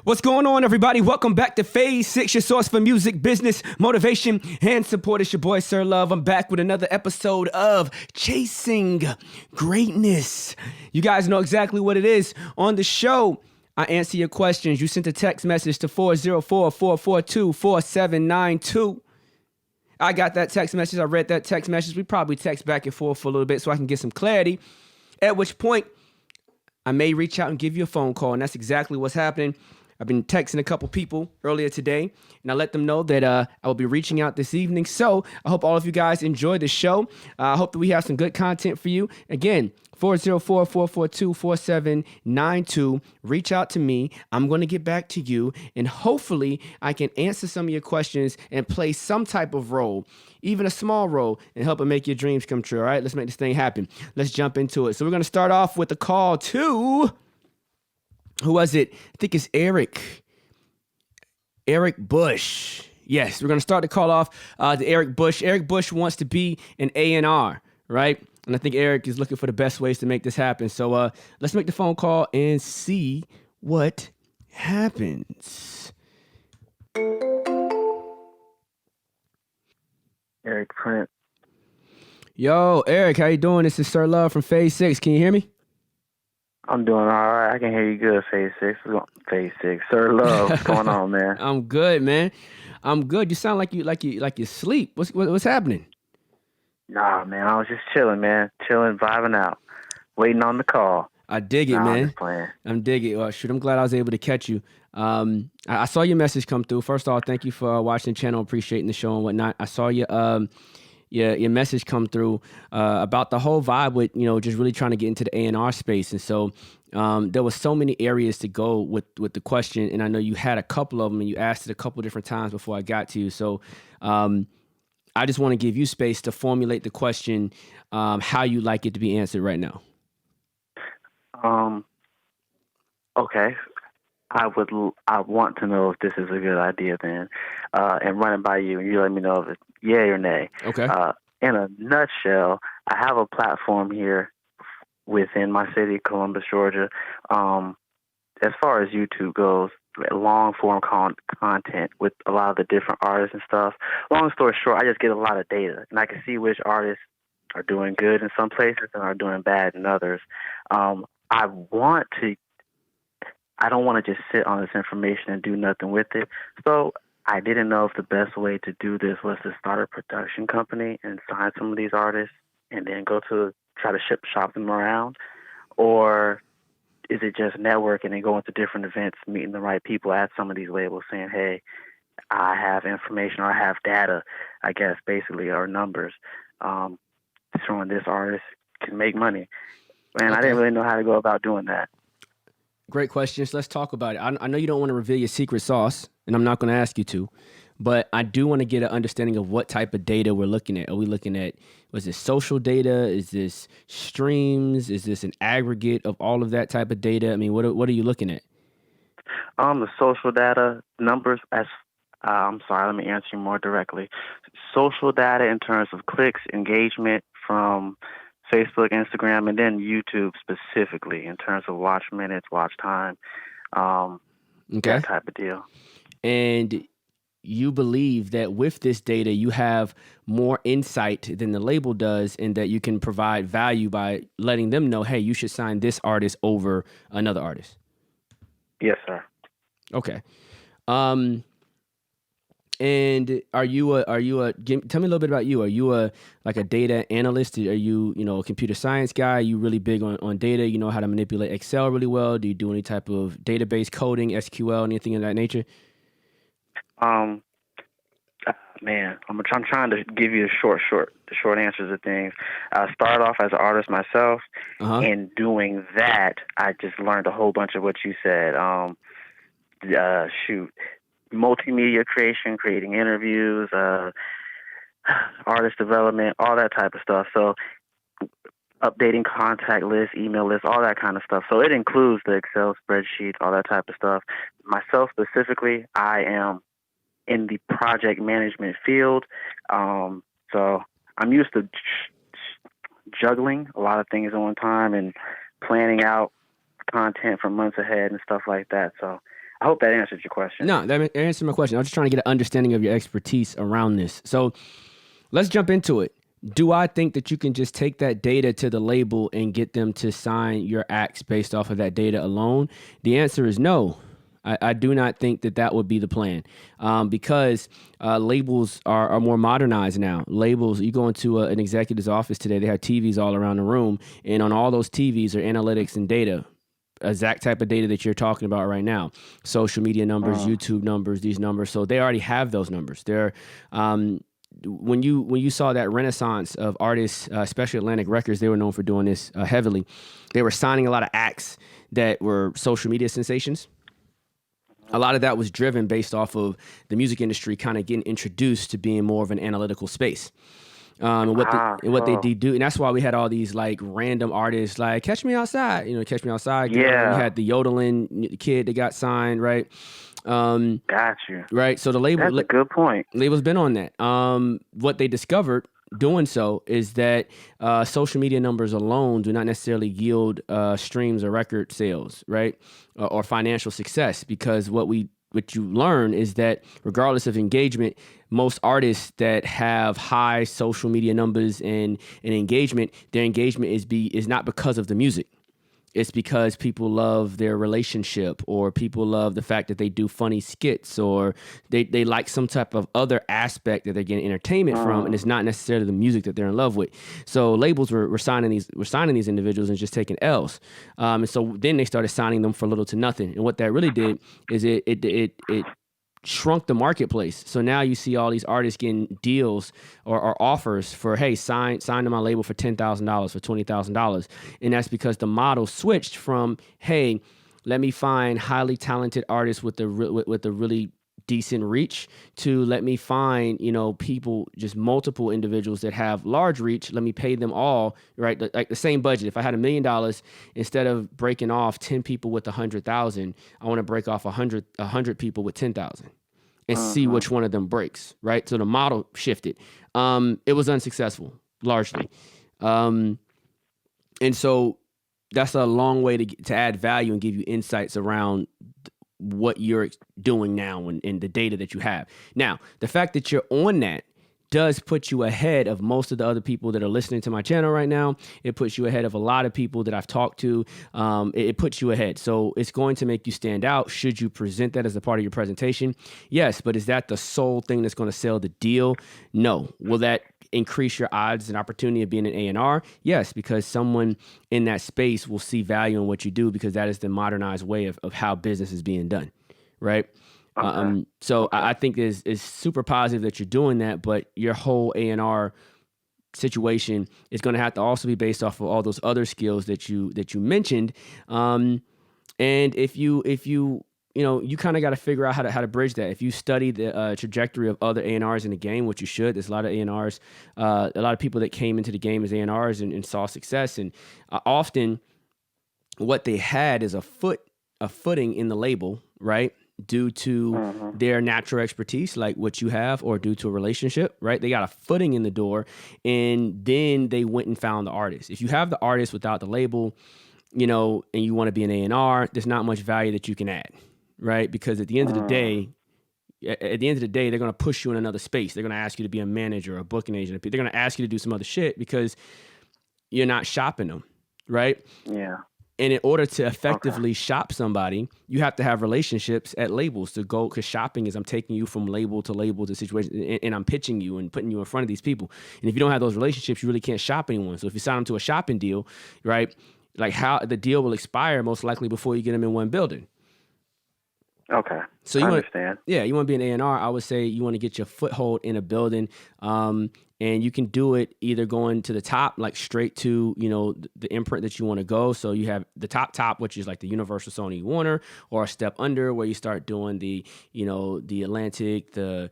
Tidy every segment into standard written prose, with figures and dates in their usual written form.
What's going on, everybody? Welcome back to Phase 6, your source for music, business, motivation, and support. It's your boy, Sirr Love. I'm back with another episode of Chasing Greatness. You guys know exactly what it is. On the show, I answer your questions. You sent a text message to 404-442-4792. I got that text message. I read that text message. We probably text back and forth for a little bit so I can get some clarity, at which point I may reach out and give you a phone call, and that's exactly what's happening. I've been texting a couple people earlier today, and I let them know that I will be reaching out this evening. So I hope all of you guys enjoy the show. I hope that we have some good content for you. Again, 404-442-4792. Reach out to me. I'm going to get back to you, and hopefully I can answer some of your questions and play some type of role, even a small role, and help it make your dreams come true. All right, let's make this thing happen. Let's jump into it. So we're going to start off with a call to... who was it? I think it's Eric Bush. Yes, we're going to start the call off to Eric Bush. Eric Bush wants to be an A&R, right? And I think Eric is looking for the best ways to make this happen. So let's make the phone call and see what happens. Eric Prince. Yo, Eric, how you doing? This is Sirr Love from Phase 6. Can you hear me? I'm doing all right. I can hear you good, Phase 6. Phase 6. Sirr Love, what's going on, man? I'm good, man. I'm good. You sound like you sleep. What's happening? Nah, man, I was just chilling, man. Chilling, vibing out. Waiting on the call. I dig it, I'm man. just playing. I'm digging. Well, shoot, I'm glad I was able to catch you. I saw your message come through. First of all, thank you for watching the channel, appreciating the show and whatnot. I saw your message come through about the whole vibe with, just really trying to get into the A&R space. And so there was so many areas to go with the question. And I know you had a couple of them and you asked it a couple different times before I got to you. So I just want to give you space to formulate the question, how you like it to be answered right now. Okay. I want to know if this is a good idea then, and run it by you, and you let me know if it's yay or nay. Okay. In a nutshell, I have a platform here within my city, Columbus, Georgia. As far as YouTube goes, long form content with a lot of the different artists and stuff. Long story short, I just get a lot of data, and I can see which artists are doing good in some places and are doing bad in others. I don't want to just sit on this information and do nothing with it. So I didn't know if the best way to do this was to start a production company and sign some of these artists and then try to shop them around, or is it just networking and going to different events, meeting the right people at some of these labels saying, hey, I have information or I have data, I guess, basically, or numbers, showing this artist can make money. And I didn't really know how to go about doing that. Great questions. Let's talk about it. I know you don't want to reveal your secret sauce, and I'm not going to ask you to, but I do want to get an understanding of what type of data we're looking at. Are we looking at, was this social data? Is this streams? Is this an aggregate of all of that type of data? I mean, what are you looking at? The social data numbers, I'm sorry, let me answer you more directly. Social data in terms of clicks, engagement from Facebook, Instagram, and then YouTube specifically in terms of watch minutes, watch time, that type of deal. And you believe that with this data, you have more insight than the label does, and that you can provide value by letting them know, hey, you should sign this artist over another artist. Yes, sir. Okay. And tell me a little bit about you. Are you a data analyst? Are you, a computer science guy? Are you really big on data? You know how to manipulate Excel really well? Do you do any type of database coding, SQL, anything of that nature? Man, I'm trying to give you the short answers to things. I started off as an artist myself, and doing that, I just learned a whole bunch of what you said. Multimedia creation, creating interviews, artist development, all that type of stuff. So updating contact lists, email lists, all that kind of stuff. So it includes the Excel spreadsheets, all that type of stuff. Myself specifically, I am in the project management field. So I'm used to juggling a lot of things at one time and planning out content for months ahead and stuff like that. So I hope that answered your question. No, that answered my question. I was just trying to get an understanding of your expertise around this. So let's jump into it. Do I think that you can just take that data to the label and get them to sign your acts based off of that data alone? The answer is no. I do not think that that would be the plan, because labels are more modernized now. Labels, you go into an executive's office today, they have TVs all around the room, and on all those TVs are analytics and data, exact type of data that you're talking about right now. Social media numbers, YouTube numbers, these numbers. So they already have those numbers. They're when you saw that renaissance of artists, especially Atlantic Records, they were known for doing this heavily. They were signing a lot of acts that were social media sensations. A lot of that was driven based off of the music industry kind of getting introduced to being more of an analytical space. And what they do, and that's why we had all these like random artists like Catch Me Outside, Catch Me Outside. Yeah. You had the yodeling kid that got signed, right? Got you. Right. So the label, that's a good point. Label's been on that. What they discovered doing so is that social media numbers alone do not necessarily yield streams or record sales, right? Or financial success, because what you learn is that regardless of engagement, most artists that have high social media numbers and engagement, their engagement is not because of the music. It's because people love their relationship, or people love the fact that they do funny skits, or they like some type of other aspect that they're getting entertainment from, and it's not necessarily the music that they're in love with. So labels were signing these individuals and just taking L's, and so then they started signing them for little to nothing. And what that really did is it shrunk the marketplace. So now you see all these artists getting deals or offers for, hey, sign to my label for $10,000, for $20,000. And that's because the model switched from, hey, let me find highly talented artists with a really decent reach, to let me find, people, just multiple individuals that have large reach. Let me pay them all, right? Like the same budget. If I had $1 million, instead of breaking off 10 people with 100,000, I want to break off 100 people with 10,000 and see which one of them breaks, right? So the model shifted. It was unsuccessful, largely. And so that's a long way to add value and give you insights around what you're doing now and the data that you have. Now, the fact that you're on that does put you ahead of most of the other people that are listening to my channel right now. It puts you ahead of a lot of people that I've talked to. It puts you ahead. So it's going to make you stand out. Should you present that as a part of your presentation? Yes, but is that the sole thing that's going to sell the deal? No. Will that increase your odds and opportunity of being an A&R? Yes, because someone in that space will see value in what you do, because that is the modernized way of how business is being done, right? Okay. I think it's super positive that you're doing that, but your whole A&R situation is going to have to also be based off of all those other skills that you mentioned. And if you kind of got to figure out how to bridge that. If you study the trajectory of other A&Rs in the game, which you should, there's a lot of A&Rs, a lot of people that came into the game as A&Rs and saw success. And often what they had is a footing in the label, right? Due to their natural expertise, like what you have, or due to a relationship, right? They got a footing in the door, and then they went and found the artist. If you have the artist without the label, and you want to be an A&R, there's not much value that you can add, right? Because at the end of the day, they're going to push you in another space. They're going to ask you to be a manager or a booking agent. They're going to ask you to do some other shit because you're not shopping them, right? Yeah. And in order to effectively shop somebody, you have to have relationships at labels to go, because shopping is I'm taking you from label to situation, and I'm pitching you and putting you in front of these people. And if you don't have those relationships, you really can't shop anyone. So if you sign them to a shopping deal, right, like how the deal will expire most likely before you get them in one building. Okay. So you understand. You want to be an A&R. I would say you want to get your foothold in a building, and you can do it either going to the top, like straight to the imprint that you want to go. So you have the top, which is like the Universal, Sony, Warner, or a step under where you start doing the Atlantic, the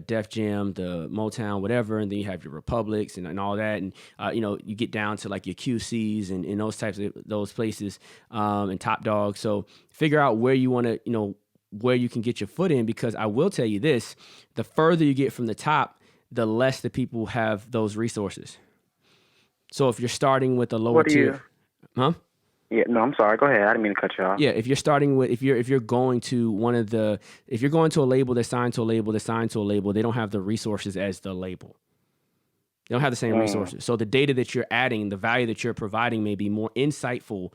Def Jam, the Motown, whatever, and then you have your Republics and all that, and you get down to like your QCs and those types of those places, and Top Dog. So figure out where you want to where you can get your foot in, because I will tell you this: the further you get from the top, the less the people have those resources. So if you're starting with a lower tier, Yeah, no, I'm sorry. Go ahead. I didn't mean to cut you off. Yeah, if you're starting with if you're going to if you're going to a label that's signed to a label that's signed to a label, they don't have the resources as the label. They don't have the same resources. So the data that you're adding, the value that you're providing may be more insightful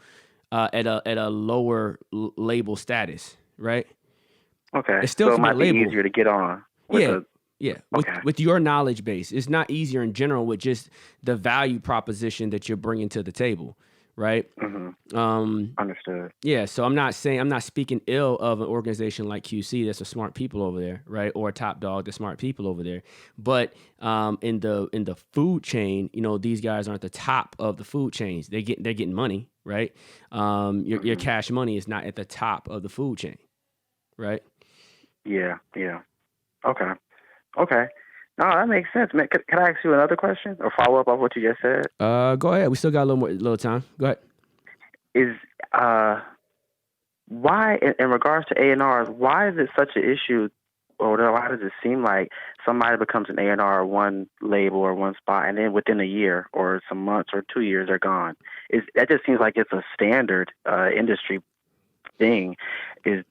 at a lower label status, right? Okay. It's still So it can be a might be label. easier to get on with Yeah. the. Yeah. Okay. With your knowledge base. It's not easier in general with just the value proposition that you're bringing to the table, right? Understood. Yeah, so I'm not speaking ill of an organization like QC that's a smart people over there, right? Or a Top Dog, the smart people over there. But in the food chain, these guys aren't the top of the food chains. They're getting money, right? Your cash money is not at the top of the food chain, right? Yeah. Okay. No, that makes sense, man. Could I ask you another question or follow up on what you just said? Go ahead. We still got a little time. Go ahead. Is why, in regards to A&Rs, why is it such an issue, or why does it seem like somebody becomes an A&R or one label or one spot, and then within a year or some months or 2 years they're gone? That just seems like it's a standard industry thing. Is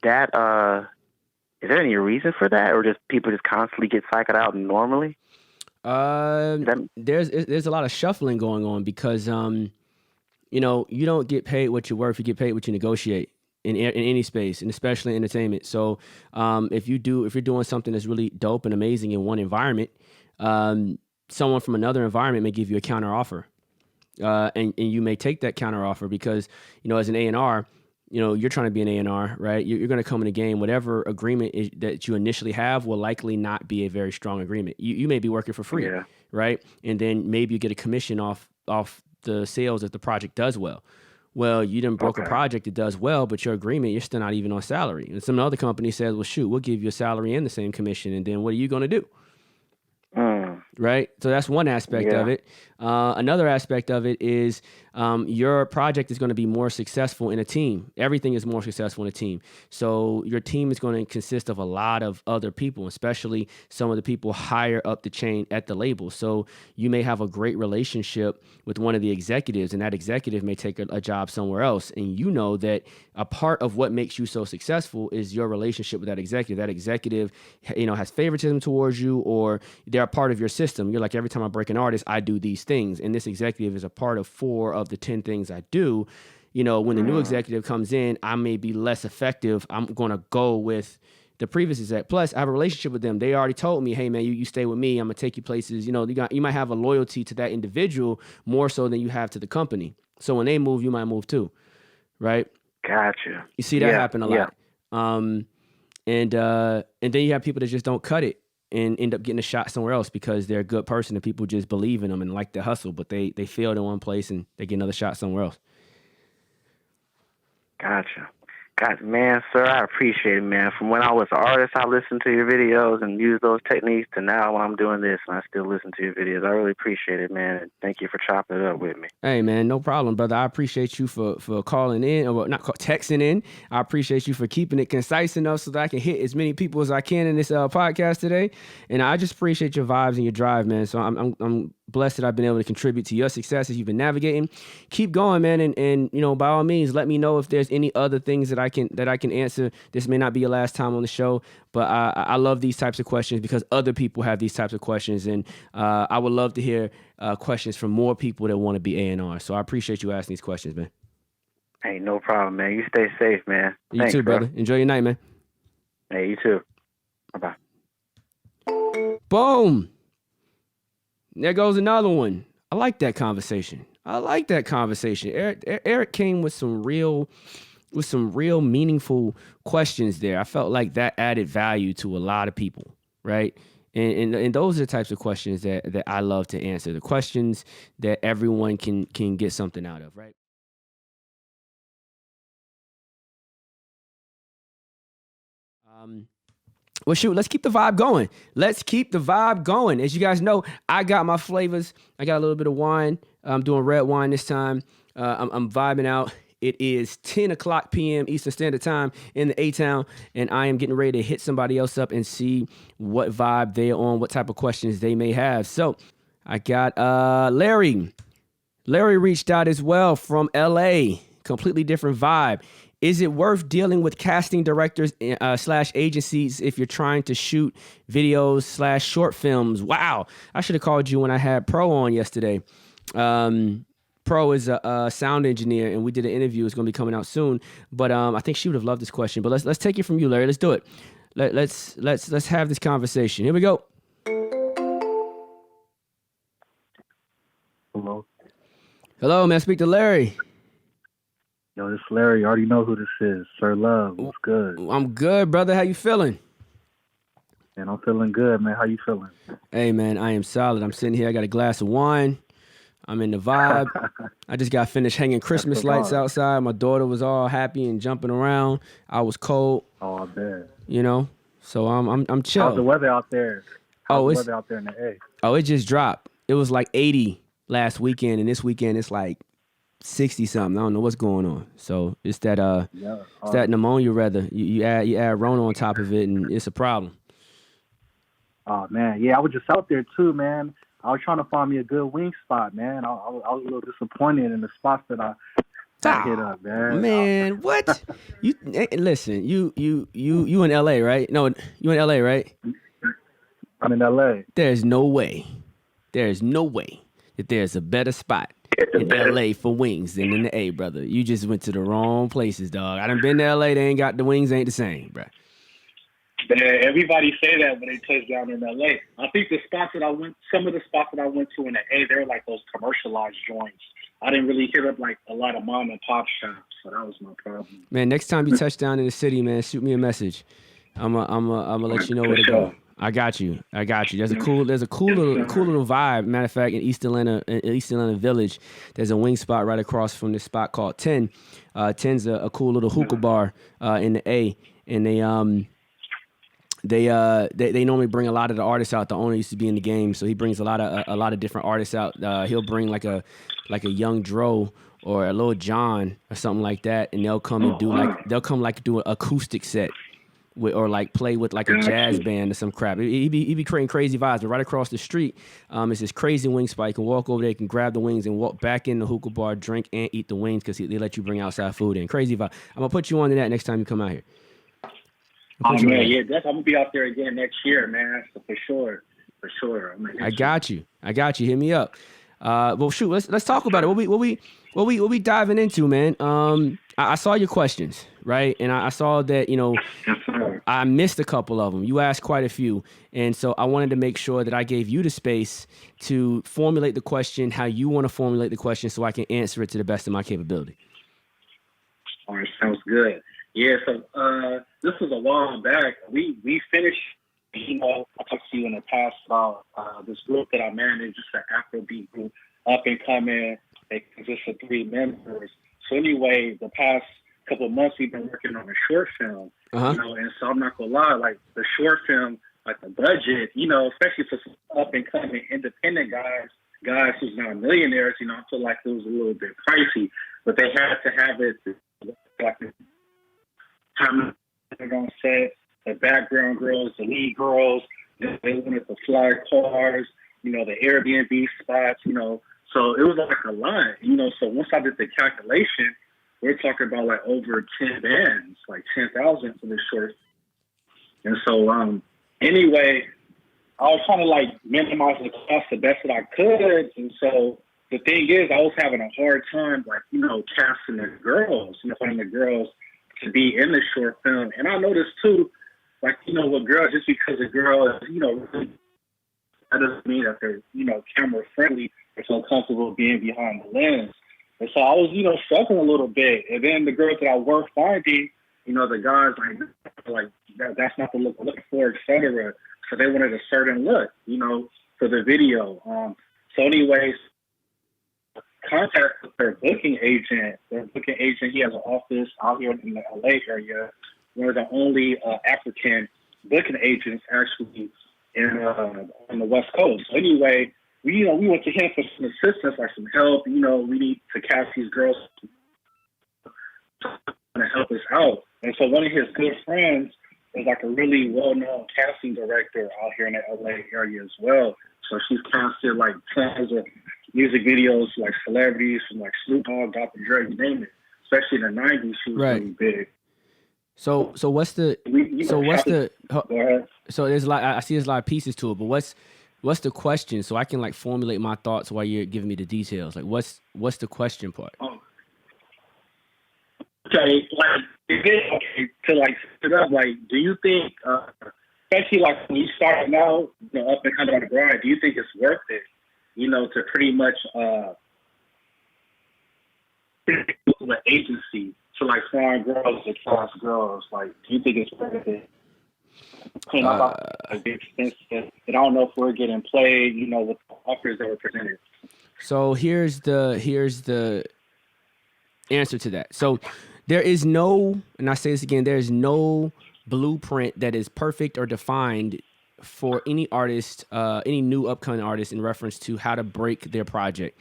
there any reason for that, or just people just constantly get cycled out normally? There's a lot of shuffling going on because you don't get paid what you're worth. You get paid what you negotiate in any space, and especially entertainment. So if you're doing something that's really dope and amazing in one environment, someone from another environment may give you a counter offer, and you may take that counter offer because as an A&R, you're trying to be an A&R, right? You're going to come in the game. Whatever agreement that you initially have will likely not be a very strong agreement. You may be working for free, right? And then maybe you get a commission off the sales if the project does well. Well, you didn't broke a project that does well, but your agreement, you're still not even on salary. And some other company says, well, shoot, we'll give you a salary and the same commission. And then what are you going to do? Right? So that's one aspect of it. Another aspect of it is your project is going to be more successful in a team. Everything is more successful in a team. So your team is going to consist of a lot of other people, especially some of the people higher up the chain at the label. So you may have a great relationship with one of the executives, and that executive may take a job somewhere else. And you know that a part of what makes you so successful is your relationship with that executive. That executive, has favoritism towards you, or they're a part of your system. You're like, every time I break an artist, I do these things. And this executive is a part of 4 of the 10 things I do. When the new executive comes in, I may be less effective. I'm going to go with the previous exec. Plus, I have a relationship with them. They already told me, hey, man, you stay with me. I'm going to take you places. You might have a loyalty to that individual more so than you have to the company. So when they move, you might move too. Right? Gotcha. You see that happen a lot. And then you have people that just don't cut it and end up getting a shot somewhere else because they're a good person and people just believe in them and like the hustle, but they failed in one place and they get another shot somewhere else. Gotcha. Man, sir, I appreciate it, man. From when I was an artist, I listened to your videos and used those techniques, to now when I'm doing this and I still listen to your videos. I really appreciate it, man. And thank you for chopping it up with me. Hey, man, no problem, brother. I appreciate you for calling in, or texting in. I appreciate you for keeping it concise enough so that I can hit as many people as I can in this podcast today. And I just appreciate your vibes and your drive, man. So I'm blessed that I've been able to contribute to your success as you've been navigating. Keep going, man, and by all means, let me know if there's any other things that I can answer. This may not be your last time on the show, but I love these types of questions because other people have these types of questions, and I would love to hear questions from more people that want to be A&R. So I appreciate you asking these questions, man. Hey, no problem, man. You stay safe, man. You too, brother. Enjoy your night, man. Hey, you too. Bye-bye. Boom. There goes another one. I like that conversation. Eric came with some real meaningful questions there. I felt like that added value to a lot of people, right? And those are the types of questions that I love to answer. The questions that everyone can get something out of, right? Well, shoot, let's keep the vibe going. As you guys know, I got my flavors. I got a little bit of wine. I'm doing red wine this time. I'm vibing out. It is 10 o'clock p.m. Eastern Standard Time in the A-Town, and I am getting ready to hit somebody else up and see what vibe they're on, what type of questions they may have. So I got Larry. Larry reached out as well from L.A. completely different vibe. Is it worth dealing with casting directors slash agencies if you're trying to shoot videos slash short films? Wow, I should have called you when I had Pro on yesterday. Pro is a sound engineer, and we did an interview. It's going to be coming out soon. But I think she would have loved this question. But let's take it from you, Larry. Let's do it. Let's have this conversation. Here we go. Hello. Hello, man. Speak to Larry. Yo, this is Larry. You already know who this is. Sirr Love. What's good? I'm good, brother. How you feeling? Man, I'm feeling good, man. How you feeling? Hey, man, I am solid. I'm sitting here. I got a glass of wine. I'm in the vibe. I just got finished hanging Christmas lights outside. My daughter was all happy and jumping around. I was cold. Oh, I bet. You know, so I'm chill. How's the weather out there? How's the weather out there in the A? Oh, it just dropped. It was like 80 last weekend, and this weekend it's like 60 something. I don't know what's going on. So it's that it's that pneumonia weather. You add Rona on top of it, and it's a problem. Oh man, yeah, I was just out there too, man. I was trying to find me a good wing spot, man. I was a little disappointed in the spots that I hit up, man. Man, what? Listen, you in LA, right? No, you in LA, right? I'm in LA. There's no way that there's a better spot in LA for wings than in the A, brother. You just went to the wrong places, dog. I done been to LA. They ain't got the wings, ain't the same, bro. Everybody say that when they touch down in LA. I think some of the spots that I went to in the A, they were like those commercialized joints. I didn't really hit up like a lot of mom and pop shops, so that was my problem. Man, next time you touch down in the city, man, shoot me a message. I'm gonna let you know where to go. I got you. There's a cool little vibe. Matter of fact, in East Atlanta Village, there's a wing spot right across from this spot called 10. 10's a cool little hookah bar in the A, and they normally bring a lot of the artists out. The owner used to be in the game, so he brings a lot of different artists out. He'll bring like a Young Dro or a Lil Jon or something like that, and they'll come and do an acoustic set. Or like play with like a jazz band or some crap. He be creating crazy vibes. But right across the street, it's this crazy wing spot. You can walk over there, you can grab the wings and walk back in the hookah bar, drink and eat the wings because they let you bring outside food in. Crazy vibe. I'm gonna put you on to that next time you come out here. Oh man, yeah, I'm gonna be out there again next year, man. So for sure. I got you. Hit me up. Well, shoot, let's talk about it. What we diving into, man? I saw your questions, right? And I saw that, I missed a couple of them. You asked quite a few. And so I wanted to make sure that I gave you the space to formulate the question how you want to formulate the question so I can answer it to the best of my capability. All right, sounds good. Yeah, so this was a while back. We finished, I talked to you in the past about this group that I manage. It's an Afrobeat group, up and coming. It consists of 3 members. So anyway, the past couple of months we've been working on a short film, and so I'm not gonna lie, like the short film, like the budget, especially for some up and coming independent guys who's not millionaires, I feel like it was a little bit pricey, but they had to have it like the time on set, the background girls, the lead girls, they wanted the fly cars, the Airbnb spots, So it was like a lot, So once I did the calculation, we're talking about like over 10 bands, like 10,000 for this short. And so, anyway, I was trying to like minimize the cost the best that I could. And so the thing is, I was having a hard time, like, casting the girls, finding the girls to be in the short film. And I noticed too, like, with girls, just because a girl is, really, that doesn't mean that they're, camera friendly. They're so comfortable being behind the lens. And so I was, struggling a little bit. And then the girls that I were finding, the guys like that's not the look I'm looking for, et cetera. So they wanted a certain look, for the video. So anyways, contact with their booking agent. Their booking agent, he has an office out here in the LA area. One of the only African booking agents actually on the West Coast. So anyway, we went to him for some assistance, like some help. We need to cast these girls to help us out. And so one of his good friends is like a really well-known casting director out here in the LA area as well. So she's casted like tons of music videos, like celebrities from like Snoop Dogg, Dr. Dre, you name it. especially in the '90s, she was really big. So what's the Go ahead. so there's a lot, I see there's a lot of pieces to it, but what's the question so I can like formulate my thoughts while you're giving me the details? Like what's the question part? Okay, like okay, to like set it up, like do you think especially like when you start now, up and coming on the grind, do you think it's worth it, to pretty much an agency to like foreign girls to class girls? Like, do you think it's worth it? Like the expense that I don't know if we're getting played, with the offers that were presented. So here's the answer to that. So there is no, and I say this again, there is no blueprint that is perfect or defined for any artist, any new upcoming artist in reference to how to break their project.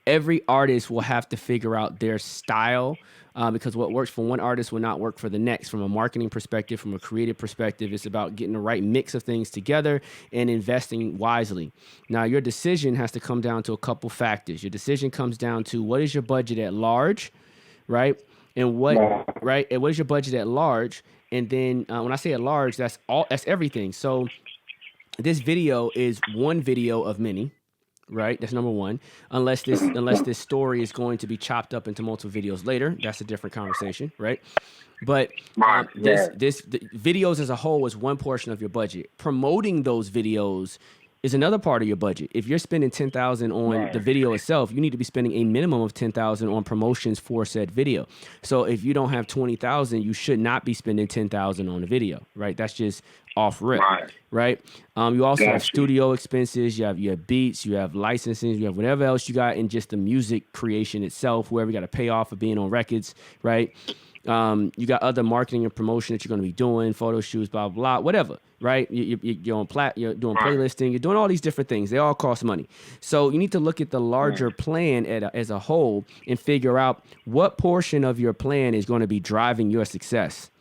Every artist will have to figure out their style because what works for one artist will not work for the next. From a marketing perspective, from a creative perspective, it's about getting the right mix of things together and investing wisely. Now, your decision has to come down to a couple factors. Your decision comes down to what is your budget at large, right? And what is your budget at large? And then when I say at large, that's everything. So this video is one video of many. Right, that's number one. Unless this story is going to be chopped up into multiple videos later, that's a different conversation, right? But the videos as a whole is one portion of your budget. Promoting those videos is another part of your budget. If you're spending $10,000 on the video itself, you need to be spending a minimum of $10,000 on promotions for said video. So if you don't have $20,000, you should not be spending $10,000 on a video, right? That's just off rip, right? You also have studio expenses, you have beats, you have licensing, you have whatever else you got in just the music creation itself, whoever you got to pay off for being on records, right? You got other marketing and promotion that you're going to be doing, photo shoots, blah, blah, blah, whatever, right? You're you're doing playlisting, you're doing all these different things. They all cost money. So you need to look at the larger plan as a whole and figure out what portion of your plan is going to be driving your success.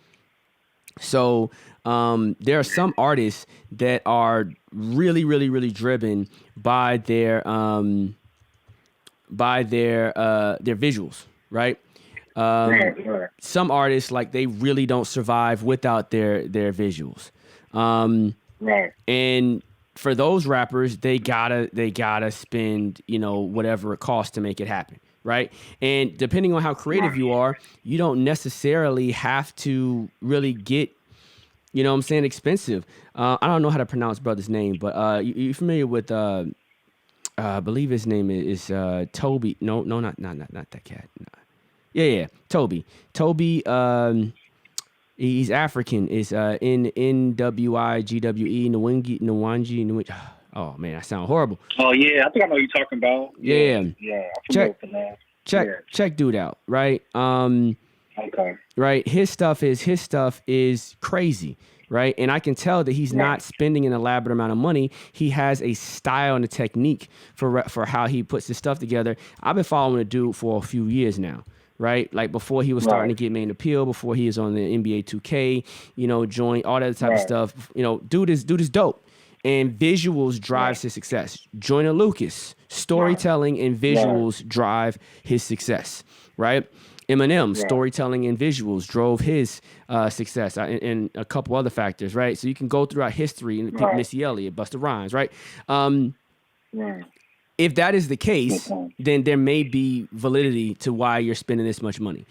So there are some artists that are really, really, really driven by their visuals, right? Some artists, like, they really don't survive without their visuals. And for those rappers, they gotta spend, whatever it costs to make it happen. Right. And depending on how creative you are, you don't necessarily have to really get, expensive. I don't know how to pronounce brother's name, but you familiar with I believe his name is Toby. No, not that cat. No. Yeah, Toby. Toby, he's African. Is NWIGWE Nwangi. Oh man, I sound horrible. Oh yeah, I think I know what you're talking about. Yeah. Check dude out, right? Okay. Right, his stuff is crazy, right? And I can tell that he's not spending an elaborate amount of money. He has a style and a technique for how he puts his stuff together. I've been following the dude for a few years now. Right, like before he was starting to get main appeal, before he was on the NBA 2K, joint, all that type of stuff. Dude is dope, and visuals drives his success. Joyner Lucas, storytelling and visuals drive his success. Right, Eminem, storytelling and visuals drove his success, and a couple other factors. Right, so you can go throughout history and pick Missy Elliott, Busta Rhymes. Right. If that is the case, then there may be validity to why you're spending this much money.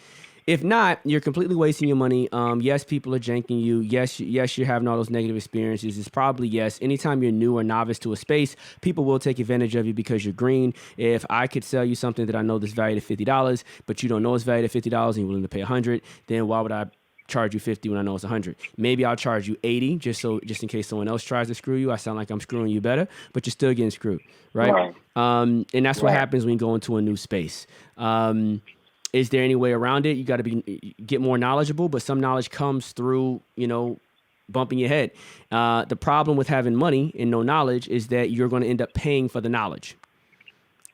If not, you're completely wasting your money. Yes, people are janking you. Yes, you're having all those negative experiences. It's probably yes. Anytime you're new or novice to a space, people will take advantage of you because you're green. If I could sell you something that I know that's valued at $50, but you don't know it's valued at $50 and you're willing to pay $100, then why would I charge you $50 when I know it's $100? Maybe I'll charge you $80 just in case someone else tries to screw you. I sound like I'm screwing you better, but you're still getting screwed, right? And that's what happens when you go into a new space. Is there any way around it? You got to get more knowledgeable, but some knowledge comes through, bumping your head. The problem with having money and no knowledge is that you're going to end up paying for the knowledge.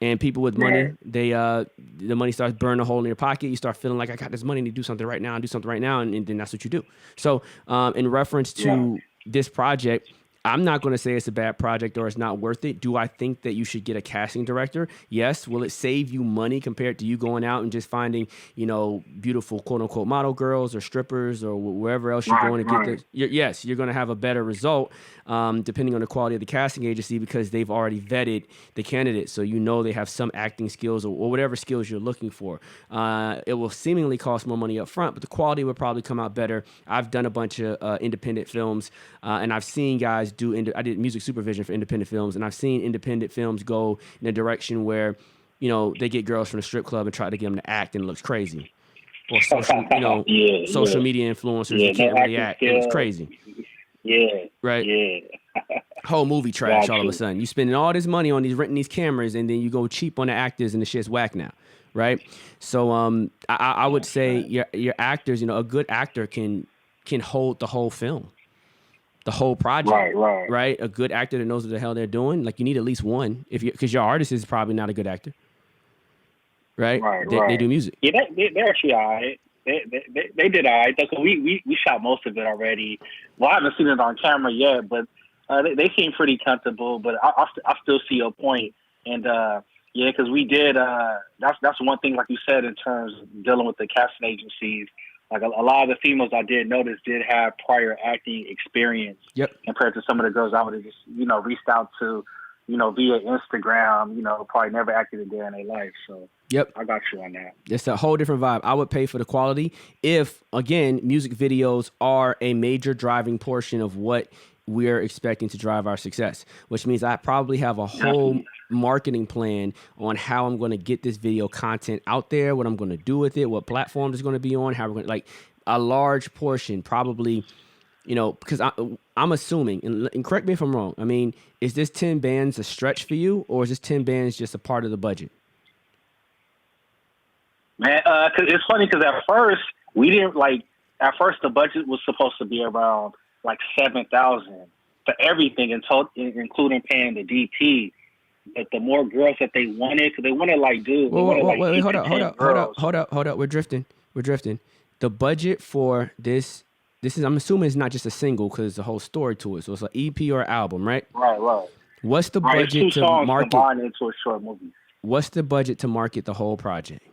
And people with money, the money starts burning a hole in your pocket. You start feeling like, I got this money to do something right now, and then that's what you do. So in reference to this project, I'm not going to say it's a bad project or it's not worth it. Do I think that you should get a casting director? Yes. Will it save you money compared to you going out and just finding, beautiful quote unquote model girls or strippers or wherever else you're going to get this? Yes, you're going to have a better result depending on the quality of the casting agency because they've already vetted the candidates. So they have some acting skills or whatever skills you're looking for. It will seemingly cost more money up front, but the quality will probably come out better. I've done a bunch of independent films and I've seen guys I did music supervision for independent films, and I've seen independent films go in a direction where, they get girls from the strip club and try to get them to act, and it looks crazy. Or social, social media influencers who can't really act. It looks crazy. Yeah. Right. Yeah. Whole movie trash all of a sudden. You spending all this money on renting these cameras, and then you go cheap on the actors, and the shit's whack now. Right. So I would say your actors, a good actor can hold the whole film. The whole project, right? A good actor that knows what the hell they're doing. Like you need at least one, because your artist is probably not a good actor, right? They do music. Yeah, they're actually all right. They did all right. We shot most of it already. Well, I haven't seen it on camera yet, but they seem pretty comfortable. But I still see your point, and because we did. That's one thing, like you said, in terms of dealing with the casting agencies. Like a lot of the females I did notice did have prior acting experience. Yep. Compared to some of the girls I would have just, reached out to, via Instagram, probably never acted a day in their life. So yep. I got you on that. It's a whole different vibe. I would pay for the quality if, again, music videos are a major driving portion of what we're expecting to drive our success, which means I probably have a whole marketing plan on how I'm going to get this video content out there, what I'm going to do with it, what platform it's going to be on, how we're going to, like a large portion probably, because I'm assuming, and correct me if I'm wrong. I mean, is this 10 bands a stretch for you, or is this 10 bands just a part of the budget? Man, cause it's funny because at first we didn't at first the budget was supposed to be around like $7,000 for everything, including paying the DP. But the more girls that they wanted, because they wanted wait, hold up. We're drifting. The budget for this is, I'm assuming it's not just a single because it's a whole story to it. So it's an EP or album, right? Right. What's the budget to market? Combined into a short movie. What's the budget to market the whole project?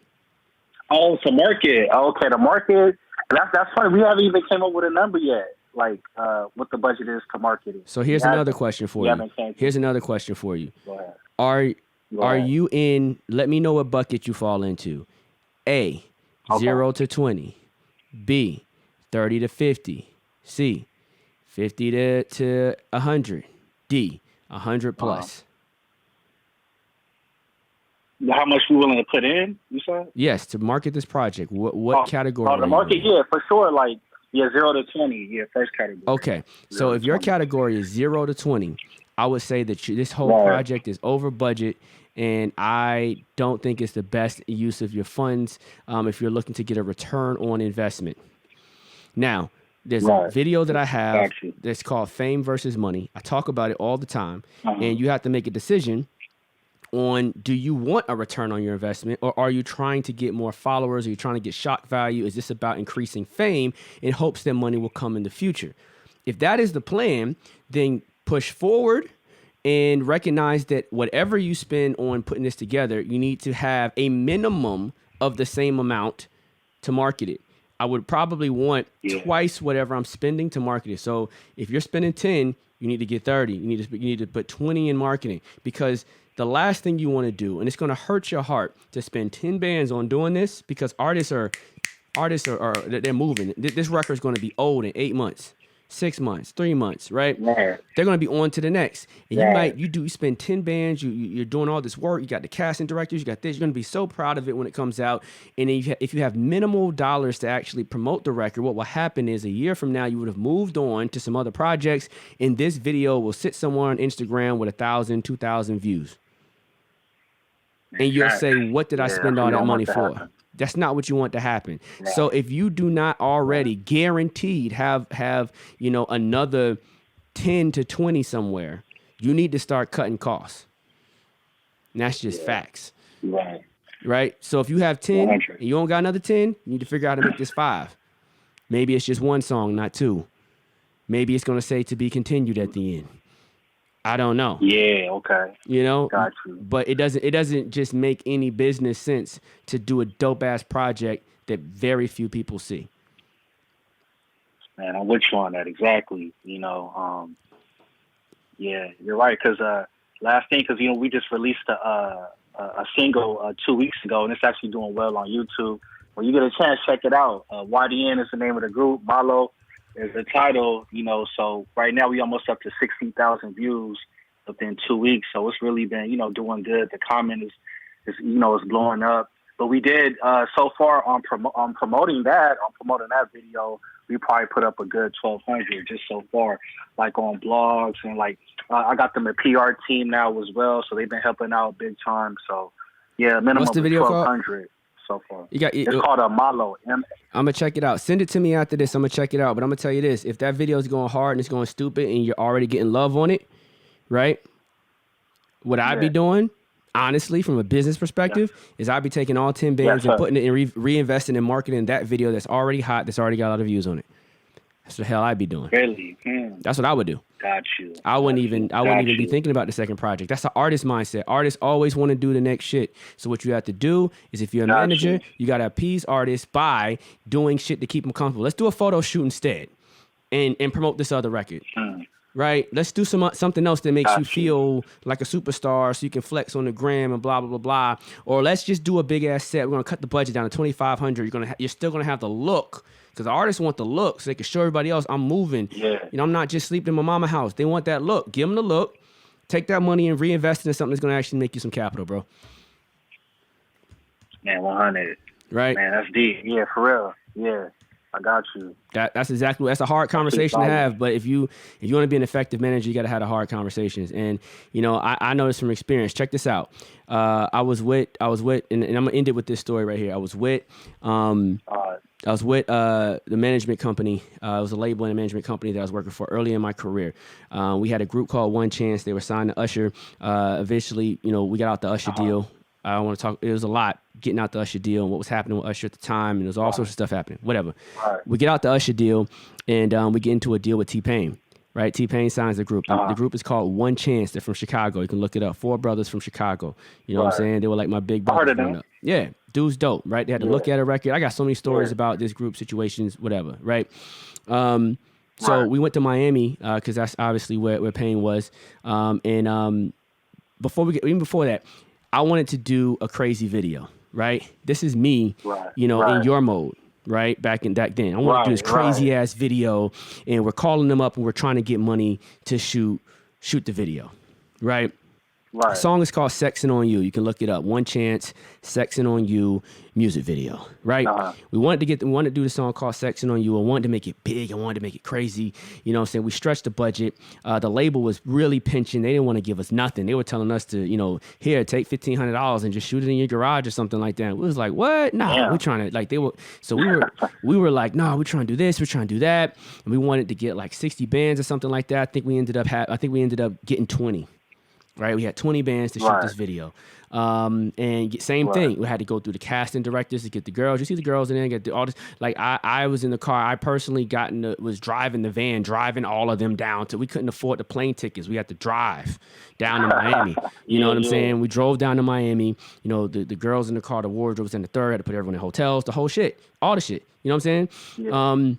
Oh, to market. Okay, to market. That's funny. We haven't even came up with a number yet. Like what the budget is to market it. So here's another question for you. Here's another question for you. Are you in? Let me know what bucket you fall into. A, 0 to 20. B, 30 to 50. C, 50 to 100. D, 100 plus. How much we willing to put in? You said? Yes, to market this project. What category? The market, yeah, for sure. 0 to 20, first category. Okay, so if your category is 0 to 20, I would say that this whole project is over budget, and I don't think it's the best use of your funds if you're looking to get a return on investment. Now, there's a video that I have that's called Fame versus Money. I talk about it all the time, and you have to make a decision on, do you want a return on your investment, or are you trying to get more followers? Are you trying to get shock value? Is this about increasing fame in hopes that money will come in the future? If that is the plan, then push forward and recognize that whatever you spend on putting this together, you need to have a minimum of the same amount to market it. I would probably want twice whatever I'm spending to market it. So if you're spending 10, you need to get 30. You need to put 20 in marketing, because the last thing you want to do, and it's going to hurt your heart to spend 10 bands on doing this, because artists are they're moving. This record is going to be old in 8 months, 6 months, 3 months, right? They're going to be on to the next. And you spend 10 bands, you're doing all this work, you got the casting directors, you got this, you're going to be so proud of it when it comes out. And if you have minimal dollars to actually promote the record, what will happen is a year from now, you would have moved on to some other projects, and this video will sit somewhere on Instagram with 1,000, 2,000 views. And you'll say, what did I spend all that money for? That's not what you want to happen. Right. So if you do not already guaranteed have another 10 to 20 somewhere, you need to start cutting costs. And that's just facts. Right? So if you have 10 and you don't got another 10, you need to figure out how to make this 5. Maybe it's just one song, not 2. Maybe it's going to say to be continued at the end. I don't know. Yeah, okay. You know, Got you. but it doesn't just make any business sense to do a dope ass project that very few people see. Man, I'm with you on that. Exactly. Yeah, you're right. Because last thing, because we just released a single 2 weeks ago, and it's actually doing well on YouTube. When you get a chance, check it out. YDN is the name of the group. Malo is the title. So right now we almost up to 60,000 views within 2 weeks. So it's really been doing good. The comment is blowing up. But we did so far on promoting that video. We probably put up a good 1,200 just so far, like on blogs and like I got them a PR team now as well, so they've been helping out big time. So yeah, minimum What's the video 1,200 so far. It's called a Malo. I'm gonna check it out. Send it to me after this. I'm gonna check it out. But I'm gonna tell you this: if that video is going hard and it's going stupid, and you're already getting love on it, right? What I'd be doing, honestly, from a business perspective, is I'd be taking all 10 bands and putting it in reinvesting in marketing that video that's already hot, that's already got a lot of views on it. That's the hell I'd be doing. Really? That's what I would do. Got you. I wouldn't even be thinking about the second project. That's the artist mindset. Artists always want to do the next shit. So what you have to do is, if you're a manager, you got to appease artists by doing shit to keep them comfortable. Let's do a photo shoot instead, and promote this other record. Right? Let's do something else that makes you feel like a superstar, so you can flex on the gram and blah blah blah blah. Or let's just do a big ass set. We're gonna cut the budget down to $2,500. You're still gonna have the look, because the artists want the look, so they can show everybody else I'm moving. Yeah. I'm not just sleeping in my mama house. They want that look. Give them the look. Take that money and reinvest it in something that's gonna actually make you some capital, bro. Man, 100. Right? Man, that's deep. Yeah, for real. Yeah. I got you. That's a hard conversation to have. But if you want to be an effective manager, you got to have the hard conversations. And I know this from experience. Check this out. I was with, and I'm gonna end it with this story right here. I was with the management company. It was a label and a management company that I was working for early in my career. We had a group called One Chance. They were signed to Usher. Eventually, we got out the Usher deal. I don't want to talk. It was a lot getting out the Usher deal and what was happening with Usher at the time, and there was all sorts of stuff happening. Whatever. We get out the Usher deal, and we get into a deal with T-Pain. Right? T-Pain signs the group. The group is called One Chance. They're from Chicago. You can look it up. 4 brothers from Chicago. You know what I'm saying? They were like my big brothers growing up. Yeah, dude's dope. Right? They had to look at a record. I got so many stories about this group, situations, whatever. Right? So we went to Miami because that's obviously where Pain was. Even before that, I wanted to do a crazy video, right? This is me, in your mode, right? Back then. I want to do this crazy ass video, and we're calling them up and we're trying to get money to shoot the video, right? The song is called Sexin' on You. You can look it up. One Chance, Sexin' on You music video, right? We wanted to do the song called Sexin' on You. I wanted to make it big. I wanted to make it crazy. You know what I'm saying? We stretched the budget. The label was really pinching. They didn't want to give us nothing. They were telling us to, here, take $1,500 and just shoot it in your garage or something like that. We was like, what? Nah, we're trying to, we were like, no, we're trying to do this. We're trying to do that. And we wanted to get like 60 bands or something like that. I think we ended up getting 20. Right, we had 20 bands to shoot this video, and same thing. We had to go through the casting directors to get the girls. You see the girls in there, get all this. Like I was in the car. I personally was driving the van, driving all of them down to. We couldn't afford the plane tickets. We had to drive down to Miami. You know what I'm saying? We drove down to Miami. The girls in the car, the wardrobe was in the third. Had to put everyone in hotels. The whole shit, all the shit. You know what I'm saying?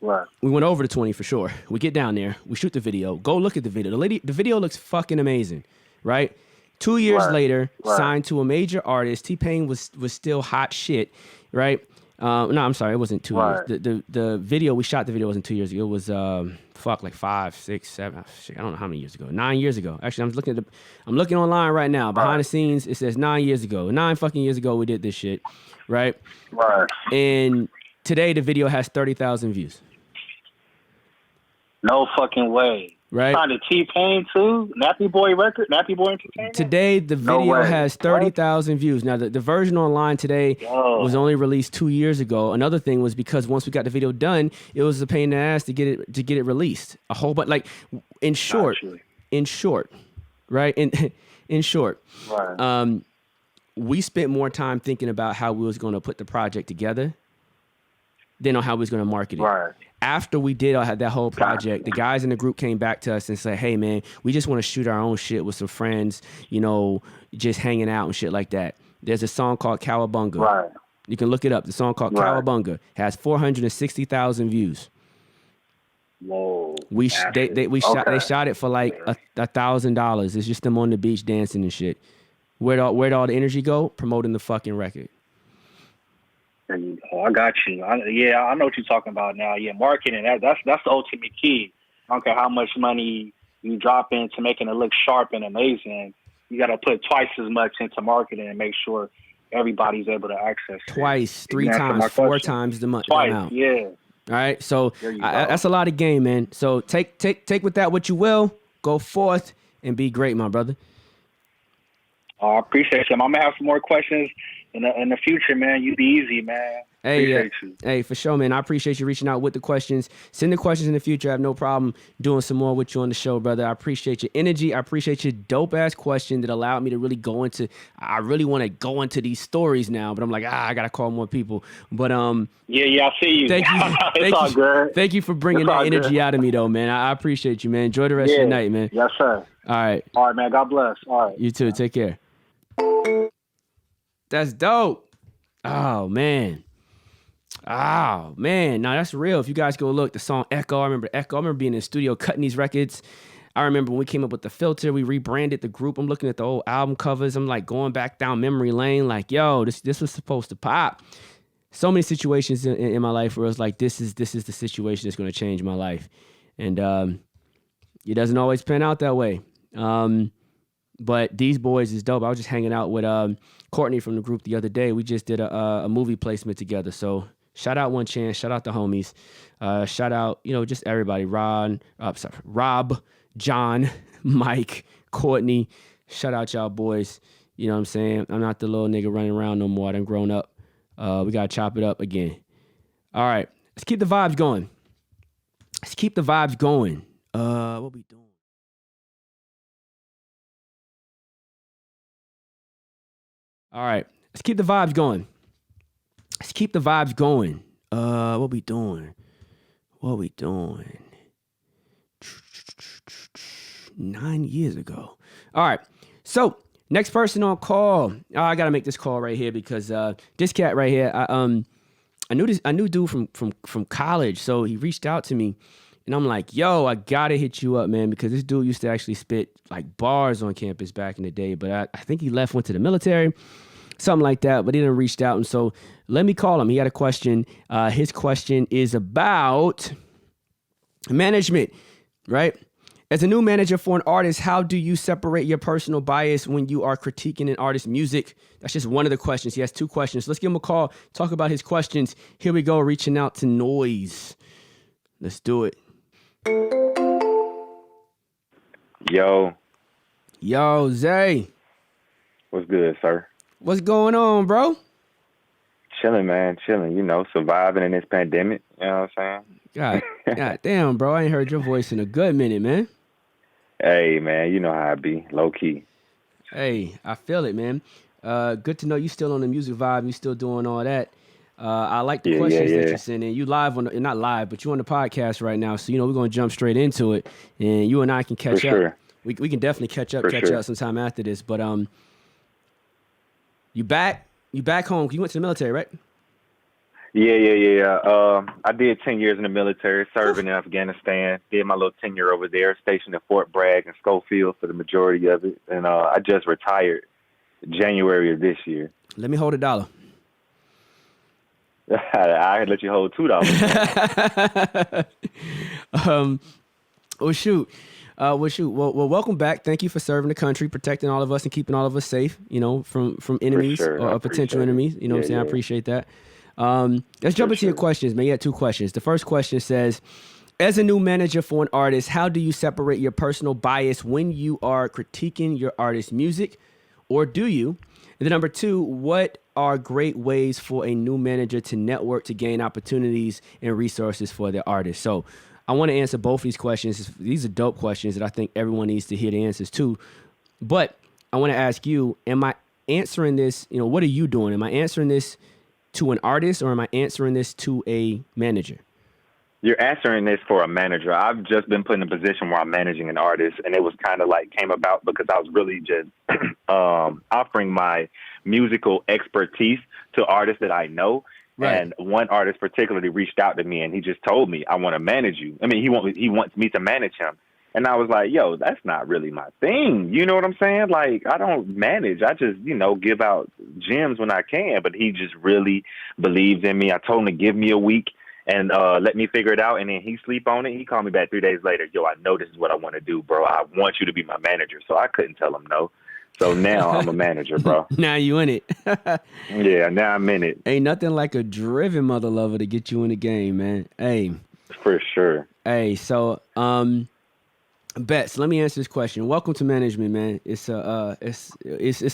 Right. We went over the 20 for sure. We get down there. We shoot the video. Go look at the video. The video looks fucking amazing, right? 2 years later, signed to a major artist. T-Pain was still hot shit, right? No, I'm sorry. It wasn't 2 years. The video, we shot the video wasn't 2 years ago. It was, like 5, 6, 7. Shit, I don't know how many years ago. 9 years ago. Actually, I'm looking online right now. Behind the scenes, it says 9 years ago. 9 fucking years ago, we did this shit, right? And today, the video has 30,000 views. No fucking way. Right? Trying to T-Pain too? Nappy Boy Entertainment? Today, the video has 30,000 views. Now, the version online today was only released 2 years ago. Another thing was because once we got the video done, it was a pain in the ass to get it released. A whole bunch, like, in short, right? In short, we spent more time thinking about how we was going to put the project together than on how we was going to market it. After we did had that whole project, the guys in the group came back to us and said, hey, man, we just want to shoot our own shit with some friends, you know, just hanging out and shit like that. There's a song called Cowabunga. Right. You can look it up. The song called Cowabunga has 460,000 views. Whoa. They shot it for like $1,000. It's just them on the beach dancing and shit. Where'd all the energy go? Promoting the fucking record. Oh, I got you. I know what you're talking about now. Yeah, marketing. That's the ultimate key. I don't care how much money you drop into making it look sharp and amazing. You got to put twice as much into marketing and make sure everybody's able to access it. Twice, 3 times, 4 times the money. Twice, yeah. All right, so that's a lot of game, man. So take with that what you will. Go forth and be great, my brother. I appreciate you. I'm gonna have some more questions in the future, man. You be easy, man. Hey, for sure, man. I appreciate you reaching out with the questions. Send the questions in the future. I have no problem doing some more with you on the show, brother. I appreciate your energy. I appreciate your dope-ass question that allowed me to really go into – I really want to go into these stories now, but I'm like, I got to call more people. But Yeah, I see you. Thank you. It's all good. Thank you for bringing that energy out of me, though, man. I appreciate you, man. Enjoy the rest of your night, man. Yes, sir. All right. All right, man. God bless. All right. You too. Take care. That's dope. Oh, man. Now that's real. If you guys go look, the song Echo, I remember being in the studio cutting these records. I remember when we came up with the filter, we rebranded the group. I'm looking at the old album covers. I'm like going back down memory lane, like, yo, this was supposed to pop. So many situations in my life where it was like, this is the situation that's going to change my life. And it doesn't always pan out that way. But these boys is dope. I was just hanging out with Courtney from the group the other day. We just did a movie placement together. So shout out One Chance. Shout out the homies. Shout out, just everybody. Rob, John, Mike, Courtney. Shout out y'all boys. You know what I'm saying? I'm not the little nigga running around no more. I done grown up. We got to chop it up again. All right. Let's keep the vibes going. What we doing? All right. Let's keep the vibes going. What we doing? 9 years ago. All right. So next person on call. I gotta make this call right here because this cat right here. I knew dude from college. So he reached out to me, and I'm like, yo, I gotta hit you up, man, because this dude used to actually spit like bars on campus back in the day. But I think he went to the military. Something like that, but he didn't reach out. And so let me call him. He had a question. His question is about management, right? As a new manager for an artist, how do you separate your personal bias when you are critiquing an artist's music? That's just one of the questions. He has 2 questions. Let's give him a call, talk about his questions. Here we go, reaching out to Noise. Let's do it. Yo, Zay. What's good, sir? What's going on, bro? Chilling, man. Surviving in this pandemic. You know what I'm saying? God damn, bro. I ain't heard your voice in a good minute, man. Hey, man. You know how I be. Low key. Hey, I feel it, man. Good to know you still on the music vibe. You still doing all that. I like the questions that you send in. You live not live, but you on the podcast right now. So, we're going to jump straight into it. And you and I can catch up. Sure. We can definitely catch up sometime after this. But you back home. You went to the military, right? Yeah. I did 10 years in the military, serving in Afghanistan. Did my little tenure over there, stationed at Fort Bragg and Schofield for the majority of it. And I just retired January of this year. Let me hold $1. I let you hold $2. Well, shoot. Well, welcome back. Thank you for serving the country, protecting all of us and keeping all of us safe, from enemies or potential enemies. You know what I'm saying? I appreciate that. Let's jump into your questions, man. You had 2 questions. The first question says, as a new manager for an artist, how do you separate your personal bias when you are critiquing your artist's music, or do you? And then number 2, what are great ways for a new manager to network to gain opportunities and resources for their artists? So I want to answer both these questions. These are dope questions that I think everyone needs to hear the answers to. But I want to ask you, am I answering this, what are you doing? Am I answering this to an artist or am I answering this to a manager? You're answering this for a manager. I've just been put in a position where I'm managing an artist, and it was kind of like came about because I was really just offering my musical expertise to artists that I know. Right. And one artist particularly reached out to me, and he just told me, I want to manage you. I mean, he wants me to manage him. And I was like, yo, that's not really my thing. You know what I'm saying? Like, I don't manage. I just, give out gems when I can. But he just really believes in me. I told him to give me a week and let me figure it out. And then he sleep on it. He called me back 3 days later. Yo, I know this is what I want to do, bro. I want you to be my manager. So I couldn't tell him no. So now I'm a manager, bro. Now you in it. Yeah, now I'm in it. Ain't nothing like a driven mother lover to get you in the game, man. Hey. For sure. Hey, so Betts, let me answer this question. Welcome to management, man. It's a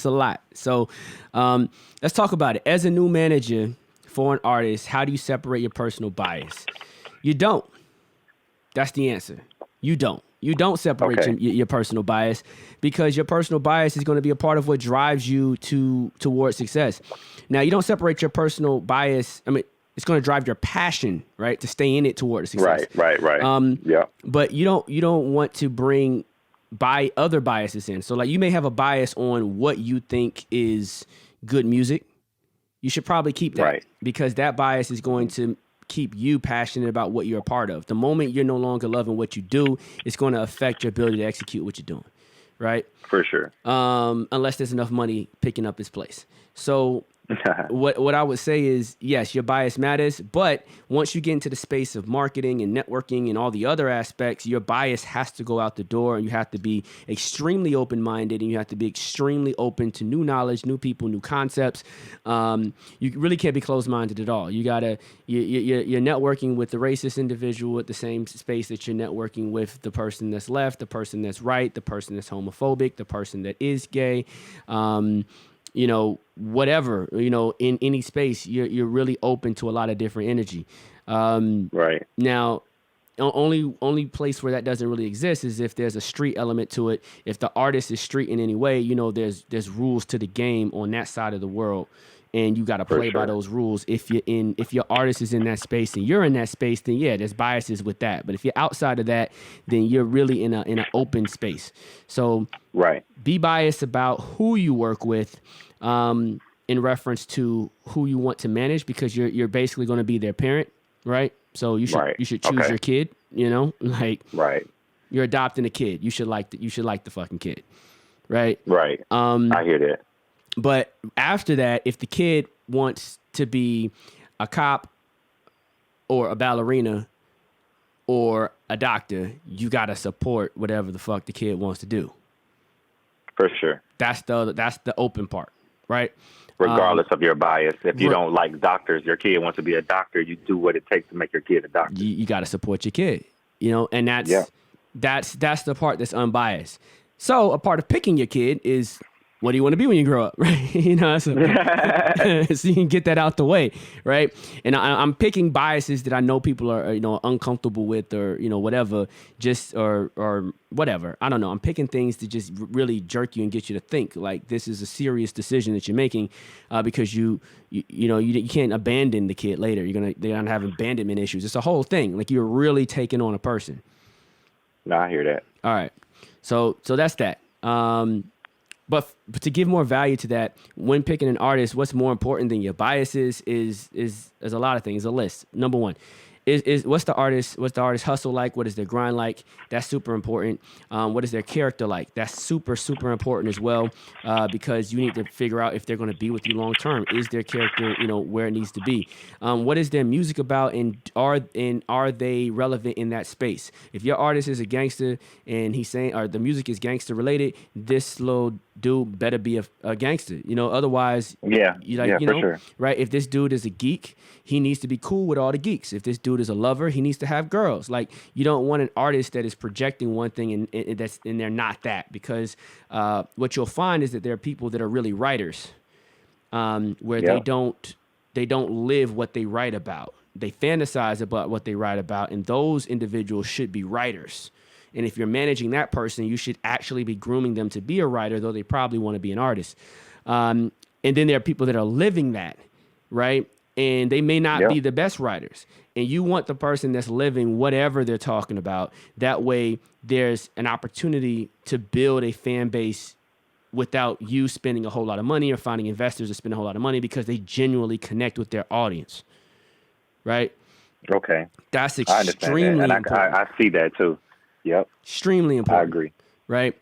lot. So let's talk about it. As a new manager for an artist, how do you separate your personal bias? You don't. That's the answer. You don't. You don't separate your personal bias because your personal bias is going to be a part of what drives you towards success. Now, you don't separate your personal bias. I mean, it's going to drive your passion, right, to stay in it towards success. Right. Yeah. But you don't want to bring other biases in. So, like, you may have a bias on what you think is good music. You should probably keep that because that bias is going to keep you passionate about what you're a part of. The moment you're no longer loving what you do, it's going to affect your ability to execute what you're doing, right? For sure. Unless there's enough money picking up its place. So what I would say is, yes, your bias matters, but once you get into the space of marketing and networking and all the other aspects, your bias has to go out the door, and you have to be extremely open-minded, and you have to be extremely open to new knowledge, new people, new concepts. You really can't be closed-minded at all. You gotta you're networking with the racist individual at the same space that you're networking with the person that's left, the person that's right, the person that's homophobic, the person that is gay. Whatever, in any space, you're really open to a lot of different energy. Right. Now, only place where that doesn't really exist is if there's a street element to it. If the artist is street in any way, there's rules to the game on that side of the world, and you got to play by those rules. If your artist is in that space and you're in that space, then yeah, there's biases with that. But if you're outside of that, then you're really in an open space. So be biased about who you work with, in reference to who you want to manage, because you're basically going to be their parent, right? So you should choose your kid. You're adopting a kid. You should like the fucking kid, right? Right. I hear that. But after that, if the kid wants to be a cop or a ballerina or a doctor, you got to support whatever the fuck the kid wants to do. For sure. That's the open part, right? Regardless of your bias. If you don't like doctors, your kid wants to be a doctor, you do what it takes to make your kid a doctor. You got to support your kid, and that's the part that's unbiased. So a part of picking your kid is, what do you want to be when you grow up, right? So you can get that out the way, right? And I'm picking biases that I know people are, uncomfortable with, or whatever, or whatever. I don't know. I'm picking things to just really jerk you and get you to think like this is a serious decision that you're making, because you can't abandon the kid later. They're gonna have abandonment issues. It's a whole thing. Like, you're really taking on a person. No, I hear that. All right, so that's that. But to give more value to that, when picking an artist, what's more important than your biases is a lot of things. A list. Number one is what's the artist hustle like? What is their grind like? That's super important. What is their character like? That's super, super important as well, because you need to figure out if they're going to be with you long term. Is their character, where it needs to be? What is their music about, and are they relevant in that space? If your artist is a gangster and he's saying, or the music is gangster related, this little dude better be a gangster. Otherwise, for sure. Right? If this dude is a geek, he needs to be cool with all the geeks. If this dude is a lover, he needs to have girls. Like, you don't want an artist that is projecting one thing and they're not that, because what you'll find is that there are people that are really writers, where they don't live what they write about. They fantasize about what they write about, and those individuals should be writers. And if you're managing that person, you should actually be grooming them to be a writer, though they probably want to be an artist. And then there are people that are living that, right? and they may not Yep. be the best writers. And you want the person that's living whatever they're talking about. That way, there's an opportunity to build a fan base without you spending a whole lot of money or finding investors to spend a whole lot of money, because they genuinely connect with their audience, right? Okay. That's I understand extremely that. And important. I see that too. Yep. Extremely important. I agree. Right?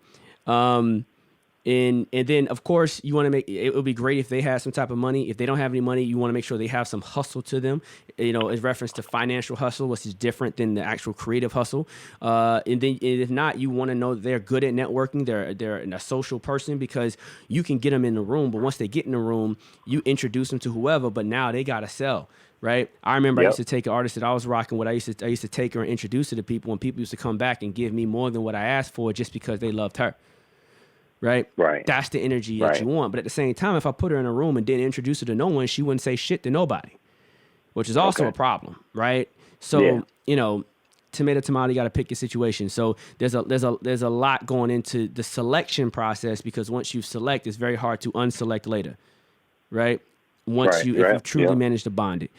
And then, of course, you want to make it would be great if they have some type of money. If they don't have any money, you want to make sure they have some hustle to them, in reference to financial hustle, which is different than the actual creative hustle. And then if not, you want to know that they're good at networking. They're a social person, because you can get them in the room, but once they get in the room, you introduce them to whoever, but now they got to sell. Right. I remember I used to take an artist that I was rocking with. I used to take her and introduce her to people, and people used to come back and give me more than what I asked for just because they loved her. Right. That's the energy that you want. But at the same time, if I put her in a room and didn't introduce her to no one, she wouldn't say shit to nobody, which is also a problem. Right. So, tomato, you got to pick your situation. So there's a lot going into the selection process, because once you select, it's very hard to unselect later. Right. If you've truly managed to bond it.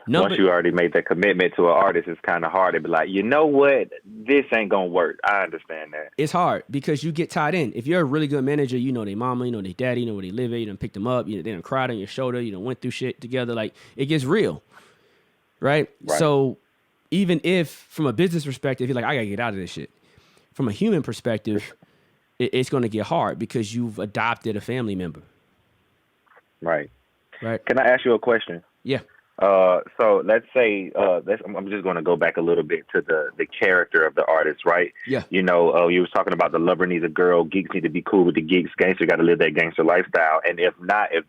Once you already made that commitment to an artist, it's kind of hard to be like, you know what, this ain't gonna work. I understand that. It's hard because you get tied in. If you're a really good manager, you know their mama, you know their daddy, you know where they live at, you done picked them up, they done cried on your shoulder, you done went through shit together. Like, it gets real, right? So even if from a business perspective, you're like, I gotta get out of this shit. From a human perspective, it's gonna get hard because you've adopted a family member. Right. Right. Can I ask you a question? Yeah. So let's say, I'm just going to go back a little bit to the character of the artist, right? Yeah. You was talking about the lover needs a girl, geeks need to be cool with the geeks, gangster got to live that gangster lifestyle. And if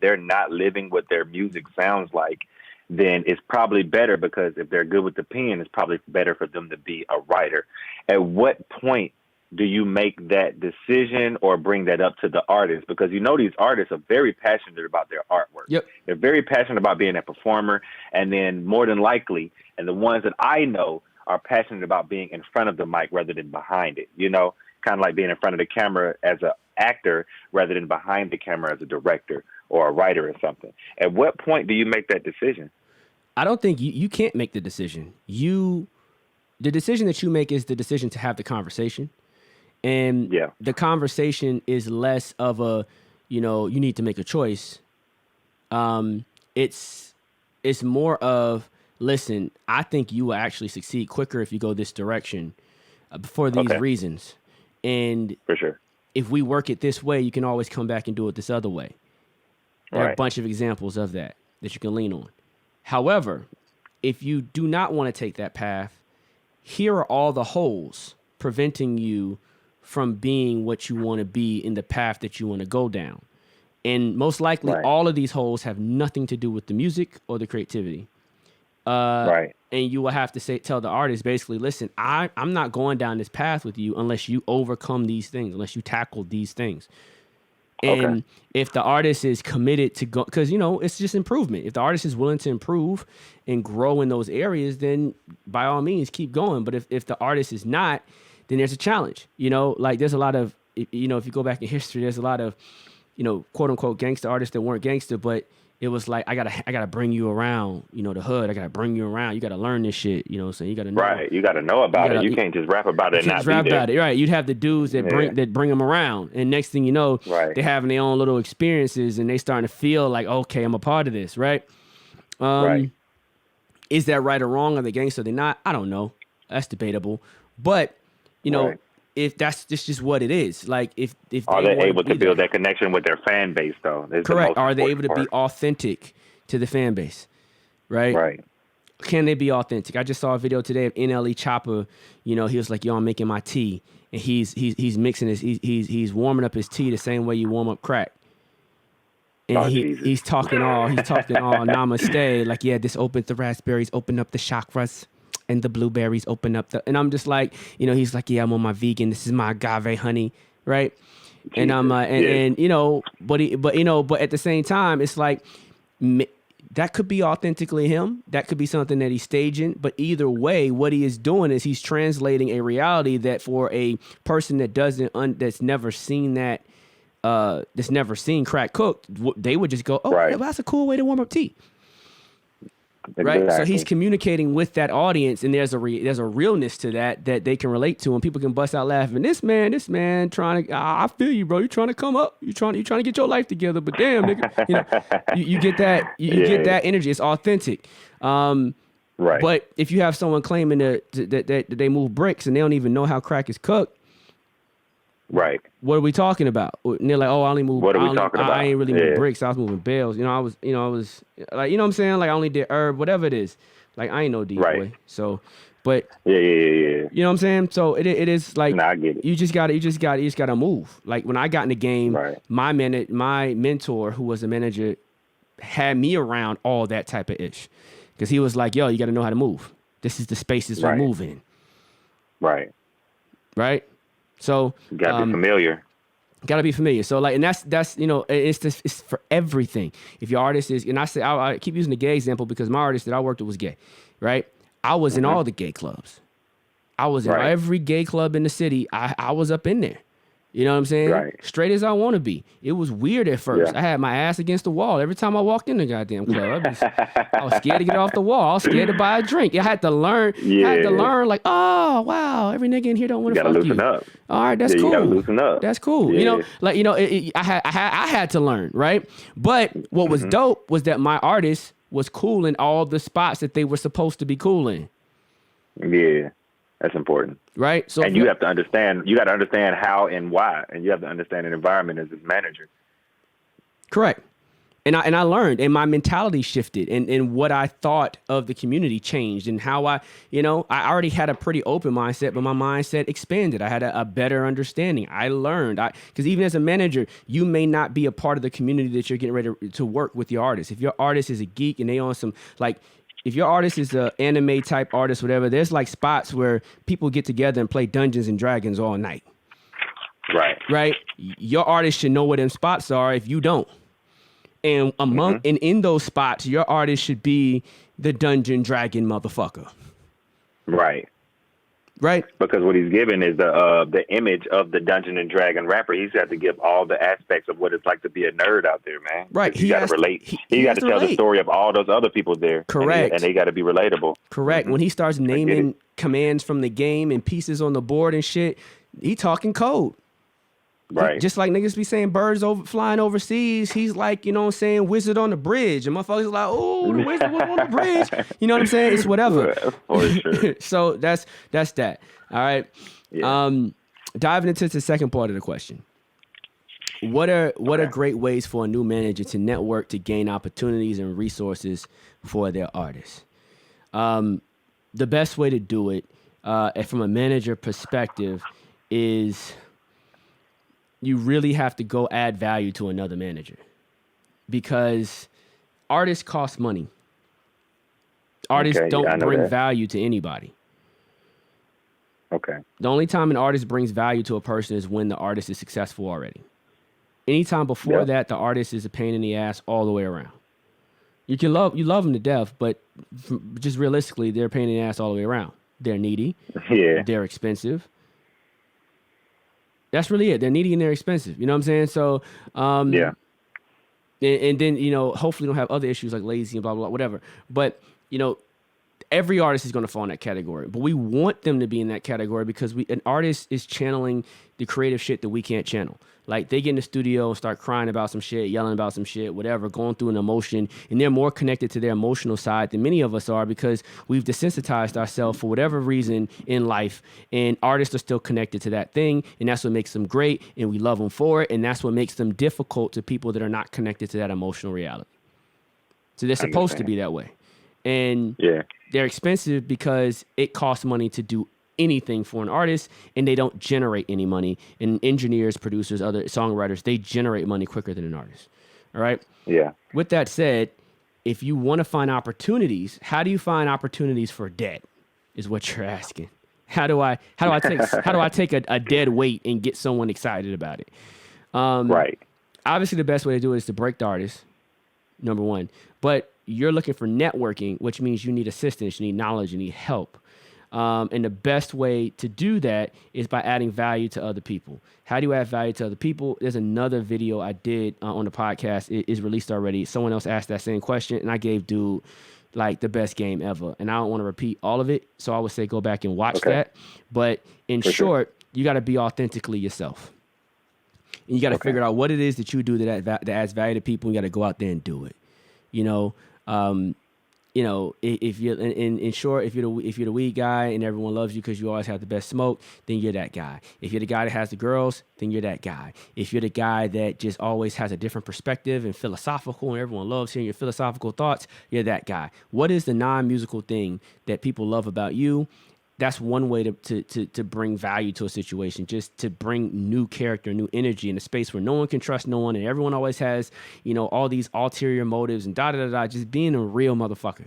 they're not living what their music sounds like, then it's probably better, because if they're good with the pen, it's probably better for them to be a writer. At what point do you make that decision or bring that up to the artist? Because these artists are very passionate about their artwork. Yep. They're very passionate about being a performer. And then more than likely, and the ones that I know are passionate about being in front of the mic rather than behind it, kind of like being in front of the camera as an actor rather than behind the camera as a director or a writer or something. At what point do you make that decision? I don't think you can't make the decision. The decision that you make is the decision to have the conversation. And the conversation is less of a, you need to make a choice. It's more of, listen, I think you will actually succeed quicker if you go this direction for these reasons. And for sure, if we work it this way, you can always come back and do it this other way. There are a bunch of examples of that you can lean on. However, if you do not want to take that path, here are all the holes preventing you from being what you want to be in the path that you want to go down. And most likely all of these holes have nothing to do with the music or the creativity. And you will have to tell the artist, basically, listen, I'm not going down this path with you unless you overcome these things, unless you tackle these things. And if the artist is committed to go, because, it's just improvement. If the artist is willing to improve and grow in those areas, then by all means, keep going. But if the artist is not, then there's a challenge. Like there's a lot of, if you go back in history, there's a lot of, quote unquote gangster artists that weren't gangster, but it was like, I gotta bring you around, the hood. I gotta bring you around. You gotta learn this shit. So you gotta know. Right. You gotta know about it. You can't just rap about it and not be there. About it. Right. You'd have the dudes that bring them around, and next thing you know, they're having their own little experiences, and they starting to feel like, okay, I'm a part of this. Right. Is that right or wrong? Are they gangster? Are they not? I don't know. That's debatable. But if that's just what it is, like if are they able to build that connection with their fan base, though? Correct. Are they able to be authentic to the fan base? Right. Can they be authentic? I just saw a video today of NLE Chopper. He was like, "Yo, I'm making my tea," and he's mixing his he's warming up his tea the same way you warm up crack. And he's talking all namaste, like, yeah, this opens the raspberries, open up the chakras. And the blueberries open up and I'm just like, he's like, yeah, I'm on my vegan. This is my agave honey, right? Jesus. And I'm but at the same time, it's like that could be authentically him. That could be something that he's staging. But either way, what he is doing is he's translating a reality that for a person that that's never seen that, that's never seen crack cooked, they would just go, oh, yeah, well, that's a cool way to warm up tea. Right. So he's communicating with that audience, and there's a realness to that they can relate to, and people can bust out laughing. This man trying to, I feel you, bro. You're trying to come up. You're trying to get your life together, but damn, nigga, you get that, you get that energy. It's authentic. Right. But if you have someone claiming that they move bricks and they don't even know how crack is cooked, right? What are we talking about? And they're like, oh, I only moved. What are we talking about? I ain't really moving bricks. I was moving bales. I was like, you know what I'm saying? Like I only did herb, whatever it is. Like I ain't no D boy. So, but yeah. You know what I'm saying? So it is like, I get it. You just gotta move. Like when I got in the game, my mentor, who was a manager, had me around all that type of ish, because he was like, yo, you got to know how to move. This is the spaces we move in. Right. So you gotta be familiar. Gotta be familiar. So like, and that's it's for everything. If your artist is, and I keep using the gay example because my artist that I worked with was gay, right? I was in all the gay clubs. I was in every gay club in the city. I was up in there. You know what I'm saying? Right. Straight as I want to be. It was weird at first. Yeah. I had my ass against the wall every time I walked in the goddamn club. I was scared to get off the wall. I was scared to buy a drink. I had to learn. Yeah. I had to learn like, oh wow, every nigga in here don't want to fuck you. You gotta loosen up. All right, that's cool. You gotta loosen up. That's cool. Yeah. I had to learn, right? But what was dope was that my artist was cool in all the spots that they were supposed to be cool in. Yeah. That's important. Right. So and you have to understand, you got to understand how and why, and you have to understand an environment as his manager. Correct. And I learned, and my mentality shifted, and what I thought of the community changed, and how I already had a pretty open mindset, but my mindset expanded. I had a better understanding. I learned, because even as a manager, you may not be a part of the community that you're getting ready to work with your artist. If your artist is a geek and they on some like, if your artist is a anime type artist, whatever, there's like spots where people get together and play Dungeons and Dragons all night. Right. Your artist should know where them spots are if you don't. And and in those spots, your artist should be the Dungeon Dragon motherfucker. Right. Because what he's given is the image of the Dungeon and Dragon rapper. He's got to give all the aspects of what it's like to be a nerd out there, man. Right. He got to relate. He got to tell the story of all those other people there. Correct. And they got to be relatable. Correct. When he starts naming commands from the game and pieces on the board and shit, he talking code. Right. Just like niggas be saying birds flying overseas, he's like, you know what I'm saying, wizard on the bridge. And motherfuckers like, oh, the wizard was on the bridge. You know what I'm saying? It's whatever. For sure. So that's that. All right. Yeah. Diving into the second part of the question. What are great ways for a new manager to network to gain opportunities and resources for their artists? The best way to do it, from a manager perspective, is you really have to go add value to another manager, because artists cost money. Artists don't bring value to anybody. Okay. The only time an artist brings value to a person is when the artist is successful already. Anytime before that, the artist is a pain in the ass all the way around. You love them to death, but just realistically, they're a pain in the ass all the way around. They're needy. Yeah. They're expensive. That's really it. They're needy and they're expensive. You know what I'm saying? So, and then, hopefully don't have other issues like lazy and blah, blah, blah, whatever. But, every artist is going to fall in that category. But we want them to be in that category because an artist is channeling the creative shit that we can't channel. Like they get in the studio and start crying about some shit, yelling about some shit, whatever, going through an emotion. And they're more connected to their emotional side than many of us are because we've desensitized ourselves for whatever reason in life. And artists are still connected to that thing. And that's what makes them great. And we love them for it. And that's what makes them difficult to people that are not connected to that emotional reality. So they're supposed to be that way. And they're expensive because it costs money to do anything for an artist, and they don't generate any money. And engineers, producers, other songwriters, they generate money quicker than an artist. All right? Yeah. With that said, if you want to find opportunities, how do you find opportunities for debt is what you're asking. How do I take a dead weight and get someone excited about it? Right. Obviously, the best way to do it is to break the artist, number one. But you're looking for networking, which means you need assistance, you need knowledge, you need help. And the best way to do that is by adding value to other people. How do you add value to other people? There's another video I did on the podcast. It is released already. Someone else asked that same question, and I gave dude like the best game ever. And I don't want to repeat all of it, so I would say go back and watch that. But in short, you got to be authentically yourself. And you got to figure out what it is that you do that adds value to people. You got to go out there and do it. If you're in short, if you're the weed guy and everyone loves you because you always have the best smoke, then you're that guy. If you're the guy that has the girls, then you're that guy. If you're the guy that just always has a different perspective and philosophical and everyone loves hearing your philosophical thoughts, you're that guy. What is the non-musical thing that people love about you? That's one way to bring value to a situation, just to bring new character, new energy in a space where no one can trust no one and everyone always has, all these ulterior motives and da-da-da-da. Just being a real motherfucker,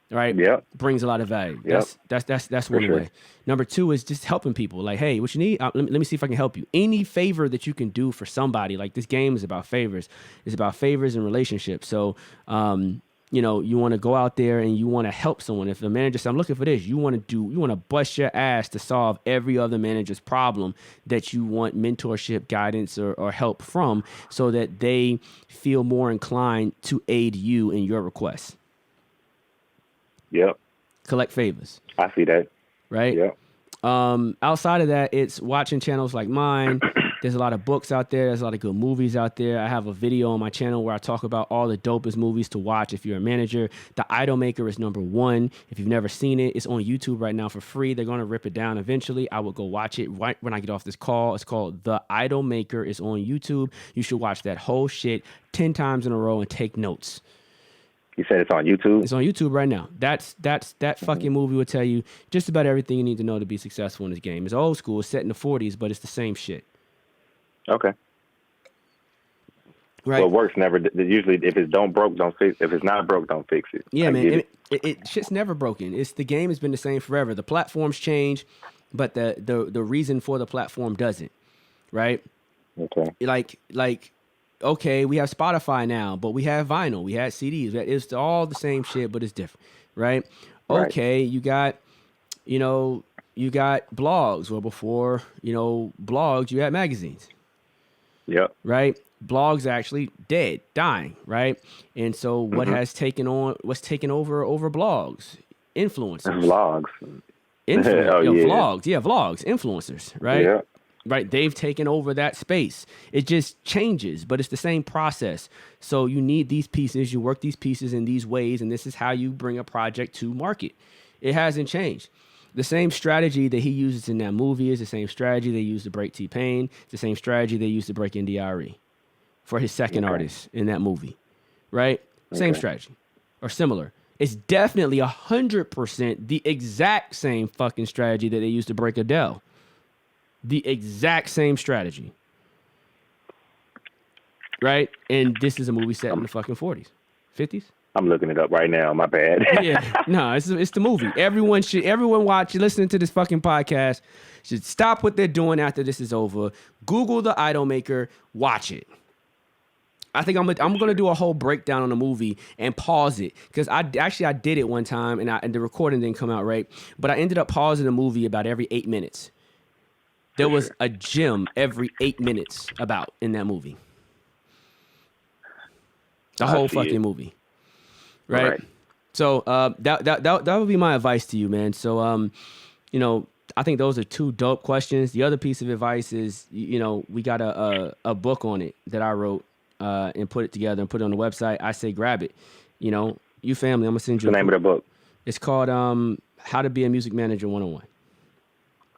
right? Yep. Brings a lot of value. Yep. That's one way. Number two is just helping people. Like, hey, what you need? Let me see if I can help you. Any favor that you can do for somebody. Like, this game is about favors. It's about favors and relationships. So, you want to go out there and you want to help someone. If the manager says, I'm looking for this, you want to bust your ass to solve every other manager's problem that you want mentorship, guidance, or help from, so that they feel more inclined to aid you in your requests. Yep. Collect favors. I see that. Right? Yep. Outside of that, it's watching channels like mine. There's a lot of books out there. There's a lot of good movies out there. I have a video on my channel where I talk about all the dopest movies to watch if you're a manager. The Idolmaker is number one. If you've never seen it, it's on YouTube right now for free. They're going to rip it down eventually. I will go watch it right when I get off this call. It's called The Idolmaker. It's on YouTube. You should watch that whole shit 10 times in a row and take notes. You said it's on YouTube? It's on YouTube right now. That fucking movie will tell you just about everything you need to know to be successful in this game. It's old school. It's set in the 40s, but it's the same shit. Okay. Right. Well, it works never. Usually, if it's don't broke, don't fix. If it's not broke, don't fix it. Yeah, man. It shit's never broken. The game has been the same forever. The platforms change, but the reason for the platform doesn't. Right. Okay. Like, okay, we have Spotify now, but we have vinyl. We had CDs. It's all the same shit, but it's different. Right. Okay, you got, you got blogs. Well, before blogs, you had magazines. Yep. Right. Blogs actually dead, dying, right? And so what's taken over blogs? Influencers. Vlogs. Vlogs, influencers, right? Yeah. Right, they've taken over that space. It just changes, but it's the same process. So you need these pieces, you work these pieces in these ways, and this is how you bring a project to market. It hasn't changed. The same strategy that he uses in that movie is the same strategy they used to break T-Pain. It's the same strategy they used to break NDRE for his second artist in that movie, right? Same strategy or similar. It's definitely 100% the exact same fucking strategy that they used to break Adele. The exact same strategy, right? And this is a movie set in the fucking 40s, 50s. I'm looking it up right now. My bad. Yeah, no, it's the movie. Everyone listening to this fucking podcast should stop what they're doing after this is over. Google The Idolmaker, watch it. I think I'm gonna do a whole breakdown on the movie and pause it because I did it one time and the recording didn't come out right, but I ended up pausing the movie about every 8 minutes. There was a gem every 8 minutes about in that movie. The whole fucking movie. Right? So that would be my advice to you, man. So I think those are two dope questions. The other piece of advice is, we got a book on it that I wrote and put it together and put it on the website. I say grab it. You family, I'm gonna send you the name of the book. It's called How to Be a Music Manager 101.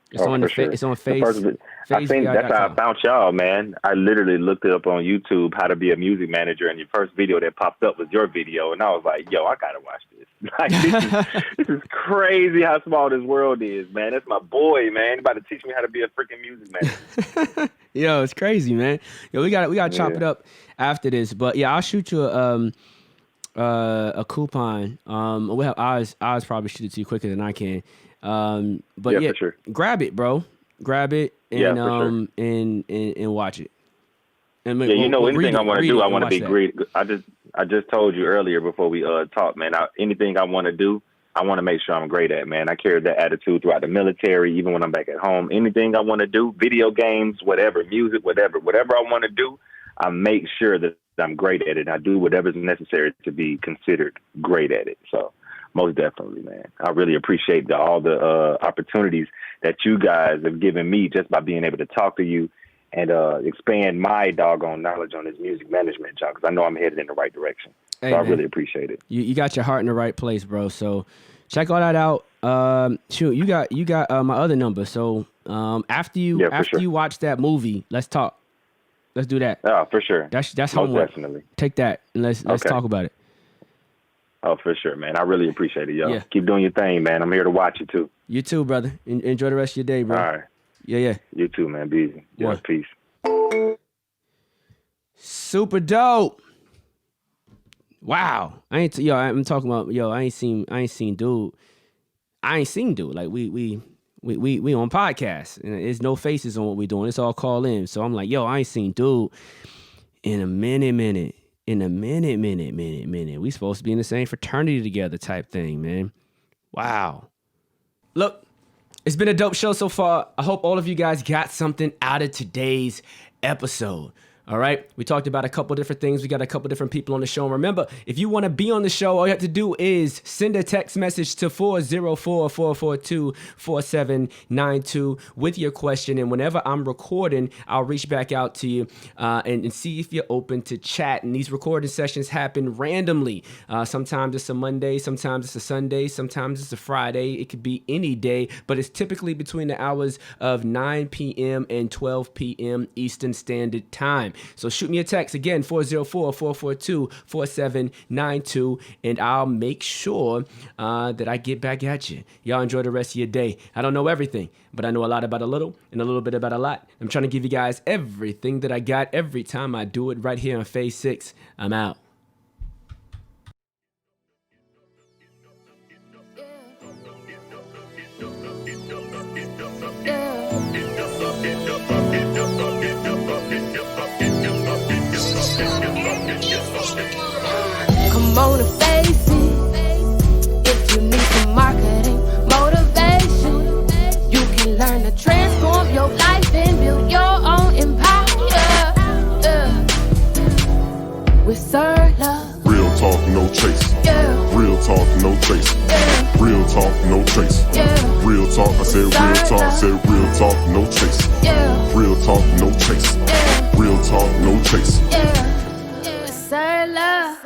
It's on Facebook. I think that's how I found y'all, man. I literally looked it up on YouTube, how to be a music manager, and your first video that popped up was your video, and I was like, yo, I gotta watch this. Like, this is crazy how small this world is, man. That's my boy, man. He's about to teach me how to be a freaking music manager. Yo, it's crazy, man. Yo, we gotta chop it up after this, but yeah, I'll shoot you a coupon. We'll have Oz probably shoot it to you quicker than I can. But yeah, for sure. Grab it, bro. Grab it and and watch it. And anything I want to do, I want to be great. I just told you earlier before we talked, man. Anything I want to do, I want to make sure I'm great at, man. I carry that attitude throughout the military, even when I'm back at home. Anything I want to do, video games, whatever, music, whatever I want to do, I make sure that I'm great at it. And I do whatever's necessary to be considered great at it. So most definitely, man. I really appreciate all the opportunities that you guys have given me just by being able to talk to you and expand my doggone knowledge on this music management job, because I know I'm headed in the right direction. Hey, so I man, really appreciate it. You got your heart in the right place, bro. So check all that out. Shoot, you got my other number. So after you watch that movie, let's talk. Let's do that. Oh, for sure. That's most homework. definitely. Take that and let's talk about it. Oh, for sure, man. I really appreciate it, yo. Yeah. Keep doing your thing, man. I'm here to watch you, too. You too, brother. Enjoy the rest of your day, bro. All right. Yeah. You too, man. Be easy. Yeah, peace. Super dope. Wow. I'm talking about, I ain't seen dude. I ain't seen dude. Like we on podcast and there's no faces on what we doing. It's all call in. So I'm like, I ain't seen dude in a minute. We supposed to be in the same fraternity together type thing, man. Wow. Look, it's been a dope show so far. I hope all of you guys got something out of today's episode. All right. We talked about a couple different things. We got a couple different people on the show. And remember, if you want to be on the show, all you have to do is send a text message to 404-442-4792 with your question. And whenever I'm recording, I'll reach back out to you and see if you're open to chat. And these recording sessions happen randomly. Sometimes it's a Monday, sometimes it's a Sunday, sometimes it's a Friday. It could be any day, but it's typically between the hours of 9 p.m. and 12 p.m. Eastern Standard Time. So shoot me a text again, 404-442-4792, and I'll make sure that I get back at you. Y'all enjoy the rest of your day. I don't know everything, but I know a lot about a little and a little bit about a lot. I'm trying to give you guys everything that I got every time I do it right here on Phase 6. I'm out. Come on and face it. If you need some marketing motivation, you can learn to transform your life and build your own empire. With Sirr Love. Real talk, no chase. Real talk, no chase. Real talk, no chase. Real talk, I said real talk. I said real talk, no chase. Real talk, no chase. Real talk, no chase. With Sirr Love.